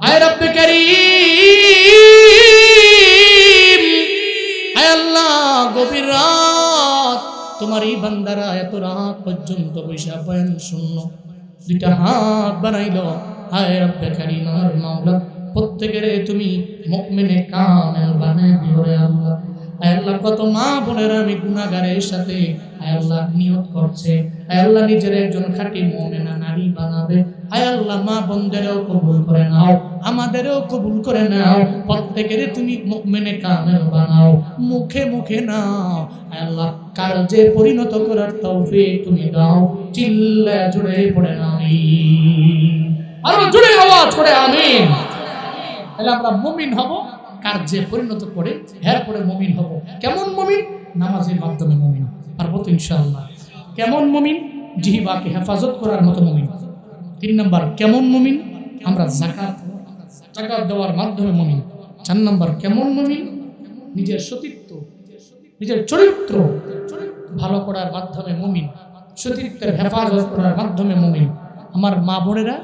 আয় রব্বে কারীম, আয় আল্লাহ, গভীর রাত তোমার এই বান্দারা এত রাত পর্যন্ত বৈশা বয়ান শূন্য, দুইটা হাত বানাইলো। আয় রব্বে কারীম, আমার মাওলা, প্রত্যেকের তুমি মুমিনে কামেল বানাই দিও রে আল্লাহ। আয় আল্লাহ, কত মা বোনেরা আমি গুনাহগারের সাথে আয় আল্লাহ নিয়ত করছে, আয় আল্লাহ নিজের একজন খাঁটি মুমিনা নারী বানাবে। আয় আল্লাহ, মা বোনদেরও কবুল করে নাও, আমাদেরও কবুল করে নাও, প্রত্যেকের তুমি মুমিনে কামেল বানাও, মুখে মুখে নাও। আয় আল্লাহ, কাজে পরিণত করার তৌফিক তুমি দাও। চিল্লায়া জুড়ে পড়ে আমিন, আরো জুড়ে আওয়াজ করে আমিন। তাহলে আমরা মুমিন হব, কার্যে পরিণত করে এরপরে মুমিন হব। কেমন মুমিন? নামাজের মাধ্যমে মুমিন। পারবো তো ইনশাআল্লাহ। কেমন মুমিন? জিহ্বাকে হেফাজত করার মতো মুমিন। 3 নাম্বার, কেমন মুমিন? আমরা যাকাত দেওয়ার মাধ্যমে মুমিন। 4 নাম্বার, কেমন মুমিন? নিজের সতীত্ব, নিজের চরিত্র ভালো করার মাধ্যমে মুমিন, সতীত্বের হেফাজত করার মাধ্যমে মুমিন। আমার মা বোনেরা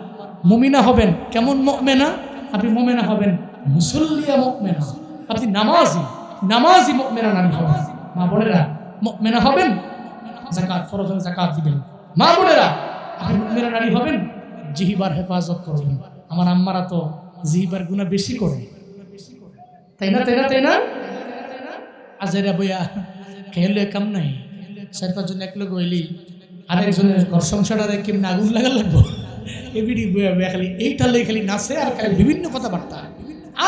মুমিনা হবেন। কেমন মুমিনা? আপনি মুমিনা হবেন মুসল্লিয়া মুমিনা, আপনি নামাজি মুমিনা নারী হবেন। মা বোনেরা মুমিনা হবেন, যাকাত ফরজ যাকাত দিবেন। মা বোনেরা আপনি মুমিনা নারী হবেন, জিহ্বার হেফাজত করবেন। আমার আম্মারা তো জিহ্বার গুনাহ বেশি করে, তাই না? আজেরা বইয়া খেলে কাম নাই, 4-5 জন এক লোক হইলি আরেকজনের ঘর সংসারে কেমন আগুন লাগা লাগবো, এবিডি বইয়া বইয়া খালি এইটা লেগে খালি নাচে আর খালি বিভিন্ন কথাবার্তা।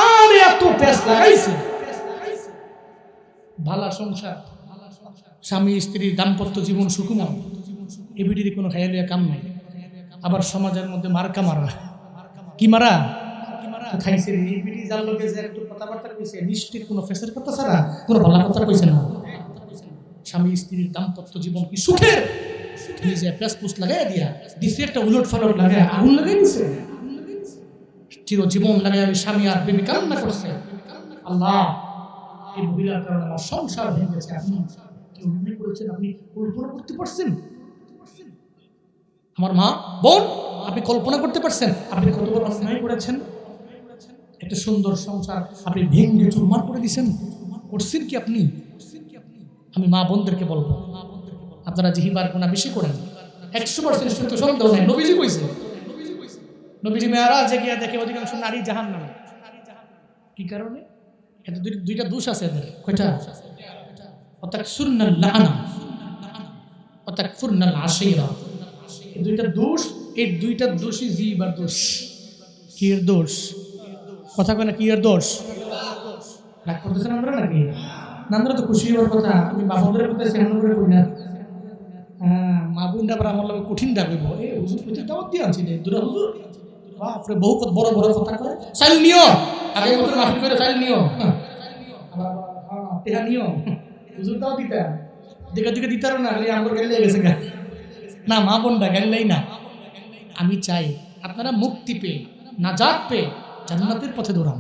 আর এত পেঁচ লাগাইছে। ভালা সংসার, স্বামী স্ত্রীর দাম্পত্য জীবন সুকুমার, এবিডির কোনো খাইয়া কাম নাই। আবার সমাজের মধ্যে মার্কা মারা, কি মারা খাইছে। এবিডি যার লোকে যে একটু কথাবার্তা কইছে, নিশ্চিত কোনো ফেসের কথা ছাড়া কোনো ভালো কথা কইছে না। স্বামী স্ত্রীর দাম্পত্য জীবন কি সুখের? নিজে পেসপুস লাগাই দিয়া দিছে, একটা উলট ফালট লাগাই আগুন লাগাই দিছে, চিরজীবন লাগাই স্বামী আর প্রেমী কান্না করছে। আল্লাহ, এই মহিলার কারণে আমার সংসার ভেঙে গেছে। আপনি কি অভিনয় করেছেন? আপনি কল্পনা করতে পারছেন? আমার মা বোন, আপনি কল্পনা করতে পারছেন আপনি কত বড় অন্যায় করেছেন? একটা সুন্দর সংসার আপনি ভেঙে চুরমার করে দিয়েছেন। করছেন কি আপনি? আমি মা বোনদেরকে বলবো, আপনারা জিহ্বার গুনাহ বেশি করেন। 100% সত্য, সন্দেহ নাই। নবীজি কইছে, নবীজি মেরাজে গিয়া দেখে অধিকাংশ নারী জাহান্নামে। কি কারণে? এতে দুইটা দোষ আছে এদের। কয়টা? অতাকসুরনাল লাআনা, অতাকফুরনাল আশীরা। এই দুইটা দোষ, এই দুইটা দোষই জিহ্বার দোষ। কি এর দোষ? কথা কয় না, কি এর দোষ? রাগ করতেছেন আমরা নাকি? নান্দরা তো খুশি হওয়ার কথা। আমি বাবুদের কথা সেমন করে করি না। হ্যাঁ, মা বোনটা আবার আমার লাগে কঠিন ডাকব। এই হুজুর কঠিন দাওয়াত দিয়ে আনছি রে, দুরা হুজুর বাপরে বহু বড় বড় কথা কয়। চাইল নিও, আগে বছর মাফি করে চাইল নিও, আবার টেহা নিও। হুজুর দাও দিতা, দিকে দিতার না, খালি আমার গাড়ি লেগে গেছে। না, মা বোনটা গাড়ি লাই না। আমি চাই আপনারা মুক্তি পেয়ে, নাজাত পেয়ে জান্নাতের পথে দৌড়ান।